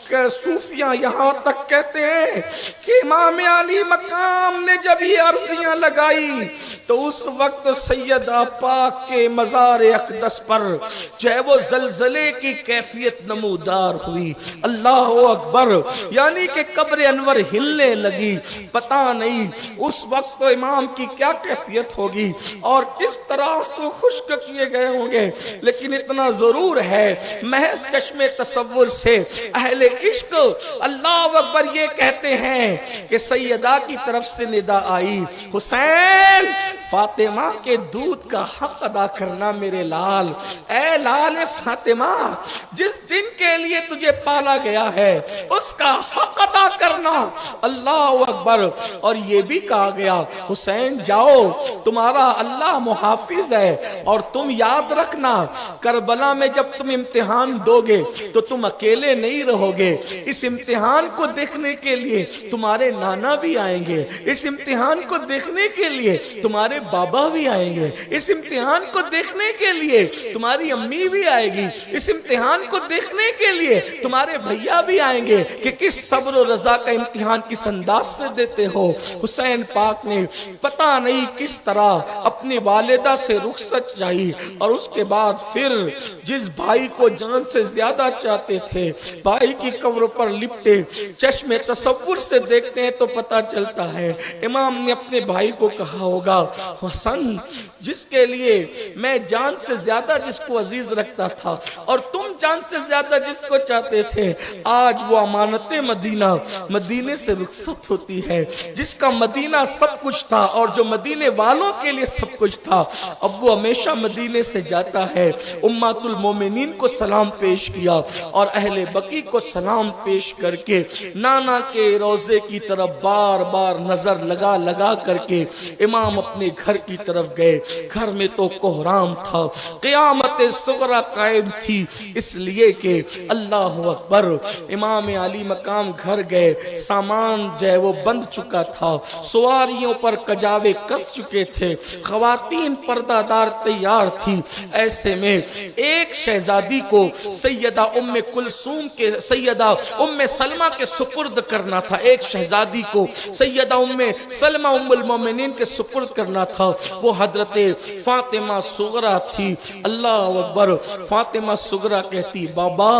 کہ صوفیہ یہاں تک کہتے ہیں کہ امام علی مقام نے جب یہ عرضیاں لگائی تو اس وقت سیدہ پاک کے مزار اقدس پر جو ہے وہ زلزلے کی کیفیت نمودار ہوئی. اللہ اکبر. یعنی کہ قبر انور ہلنے لگی. پتہ نہیں اس وقت تو امام کی کیا کیفیت ہوگی اور کس طرح سے خشک کیے گئے ہوں گے، لیکن اتنا ضرور ہے محض چشم تصور سے اہل عشق اللہ اکبر یہ کہتے ہیں کہ سیدہ کی طرف سے ندا آئی، حسین فاطمہ کے دودھ کا حق ادا کرنا میرے لال. اے لال فاطمہ، جس دن کے لیے تجھے پالا گیا ہے اس کا حق ادا کرنا. اللہ اکبر. اور یہ بھی کہا گیا حسین جاؤ تمہارا اللہ محافظ ہے، اور تم یاد رکھنا کربلا میں جب تم امتحان دو گے تو تم اکیلے نہیں رہو گے. اس امتحان کو دیکھنے کے لیے تمہارے نانا بھی آئیں گے، اس امتحان کو دیکھنے کے لیے تمہارے بابا بھی آئیں گے، اس امتحان کو دیکھنے کے لیے تمہاری امی بھی آئے گی، اس امتحان کو دیکھنے کے لیے تمہارے بھیا بھی آئیں گے کہ کس صبر و رضا کا امتحان کس انداز سے دیتے ہو. حسین پاک نے پتہ نہیں کس طرح اپنی والدہ سے رخصت چاہی، اور اس کے بعد پھر جس بھائی کو جان سے زیادہ چاہتے تھے بھائی کی قبر پر لپٹے چشم تصور سے دیکھتے ہیں تو پتہ چلتا ہے امام نے اپنے بھائی کو کہا ہوگا حسن جس کے لیے میں جان سے زیادہ جس کو عزیز رکھتا تھا اور تم جان سے زیادہ جس کو چاہتے تھے، آج وہ امانت مدینہ مدینے سے رخصت ہوتی ہے. جس کا مدینہ سب کچھ تھا اور جو مدینے والوں کے لیے سب کچھ تھا، اب وہ ہمیشہ مدینے سے جاتا ہے. امت المومنین کو سلام پیش کیا اور اہل بقی کو سلام پیش کر کے نانا کے روضے کی طرف بار بار نظر لگا لگا کر کے امام اپنے گھر کی طرف گئے. گھر میں تو کوہرام تھا، قیامت صغرا قائم تھی، اس لیے کہ اللہ اکبر امام علی مقام گھر گئے. سامان جو ہے وہ بند چکا تھا، سواریوں پر کجاوے کس چکے تھے، خواتین پردہ دار تیار تھی. ایسے میں ایک شہزادی کو سیدہ ام کلثوم کے سیدہ ام سلمہ کے سپرد کرنا تھا. ایک شہزادی کو سیدہ ام سلمہ ام المومنین کے سپرد کرنا تھا. وہ حضرت فاطمہ صغرا تھی. اللہ اکبر. فاطمہ صغرا کہتی بابا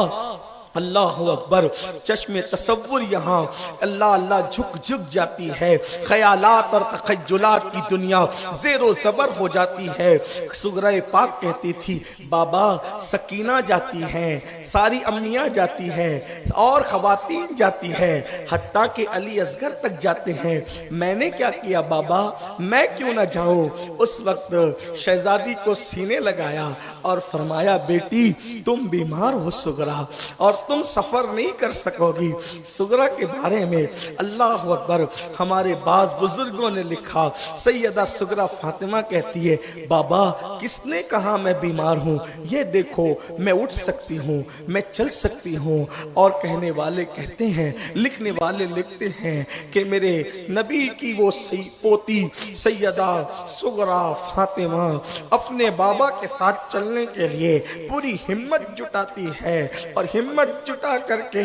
اللہ اکبر. چشم تصور یہاں اللہ اللہ جھک جھک جاتی ہے، خیالات اور تخیلات کی دنیا زیر و زبر ہو جاتی ہے. صغرا پاک کہتی تھی بابا سکینہ جاتی ہیں، ساری امیاں جاتی ہیں اور خواتین جاتی ہیں، حتیٰ کہ علی اصغر تک جاتے ہیں، میں نے کیا کیا بابا، میں کیوں نہ جاؤں. اس وقت شہزادی کو سینے لگایا اور فرمایا بیٹی تم بیمار ہو صغرا اور تم سفر نہیں کر سکو گی. صغرا کے بارے میں اللہ اکبر ہمارے بعض بزرگوں نے لکھا، سیدہ صغرا فاطمہ کہتی ہے بابا کس نے کہا میں بیمار ہوں، یہ دیکھو میں اٹھ سکتی ہوں، میں چل سکتی ہوں. اور کہنے والے کہتے ہیں، لکھنے والے لکھتے ہیں کہ میرے نبی کی وہ پوتی سیدہ صغرا فاطمہ اپنے بابا کے ساتھ چلنے کے لیے پوری ہمت جٹاتی ہے، اور ہمت جٹا کر کے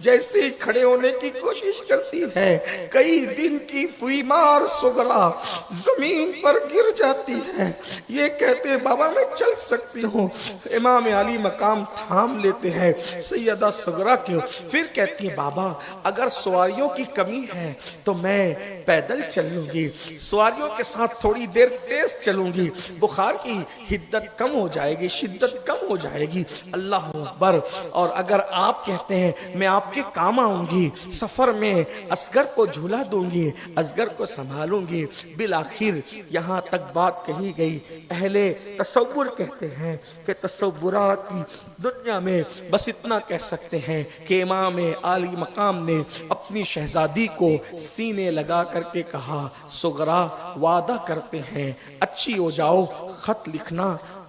جیسے ہی کھڑے ہونے کی کوشش کرتی ہے کئی دن کی بیمار صغرا زمین پر گر جاتی ہے. یہ کہتے ہیں بابا میں چل سکتی ہوں. امام علی مقام تھام لیتے ہیں سیدہ صغرا کے، پھر کہتی ہیں بابا اگر سواریوں کی کمی ہے تو میں پیدل چل لوں گی، سواریوں کے ساتھ تھوڑی دیر تیز چلوں گی، بخار کی حدت کم ہو جائے گی، شدت کم ہو جائے گی. اللہ اکبر. اور اگر آپ کہتے ہیں میں آپ کے کام آؤں گی، سفر میں اصغر کو جھولا دوں گی، اصغر کو سنبھالوں گی. بالآخر یہاں تک بات کہی گئی. اہل تصور کہتے ہیں کہ تصورات کی دنیا میں بس اتنا کہہ سکتے ہیں کہ امام عالی مقام نے اپنی شہزادی کو سینے لگا کر کے کہا صغرا وعدہ کرتے ہیں اچھی ہو جاؤ، خط لکھنا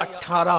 18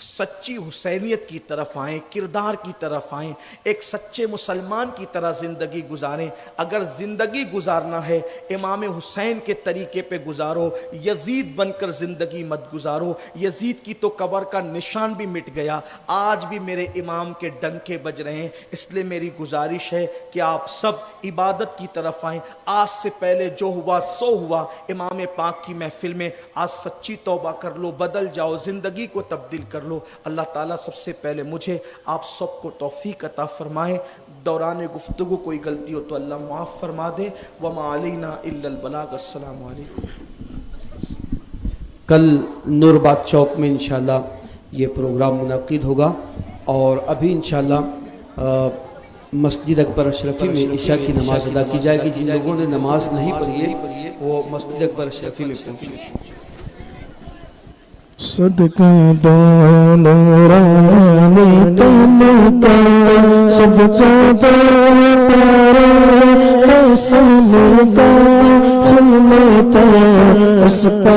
سچی حسینیت کی طرف آئیں، کردار کی طرف آئیں، ایک سچے مسلمان کی طرح زندگی گزاریں۔ اگر زندگی گزارنا ہے امام حسین کے طریقے پہ گزارو، یزید بن کر زندگی مت گزارو۔ یزید کی تو قبر کا نشان بھی مٹ گیا، آج بھی میرے امام کے ڈنکے بج رہے ہیں۔ اس لیے میری گزارش ہے کہ آپ سب عبادت کی طرف آئیں۔ آج سے پہلے جو ہوا سو ہوا، امام پاک کی محفل میں آج سچی توبہ کر لو، بدل جاؤ، زندگی کو تبدیل کر لو۔ اللہ تعالیٰ سب سے پہلے مجھے آپ سب کو توفیق عطا فرمائے۔ دوران گفتگو کوئی غلطی ہو تو اللہ معاف فرما دے۔ وما علینا الا البلاغ۔ السلام علیکم۔ کل نور باغ چوک میں انشاءاللہ یہ پروگرام منعقد ہوگا، اور ابھی انشاءاللہ مسجد اکبر اشرفی میں عشاء کی نماز ادا کی جائے گی۔ جن لوگوں نے نماز نہیں پڑھی ہے وہ مسجد اکبر اشرفی میں پہنچیں۔ صدقہ دو نورانی تن کا، صدقہ دو پیارے رسول کا، خلوت اس پہ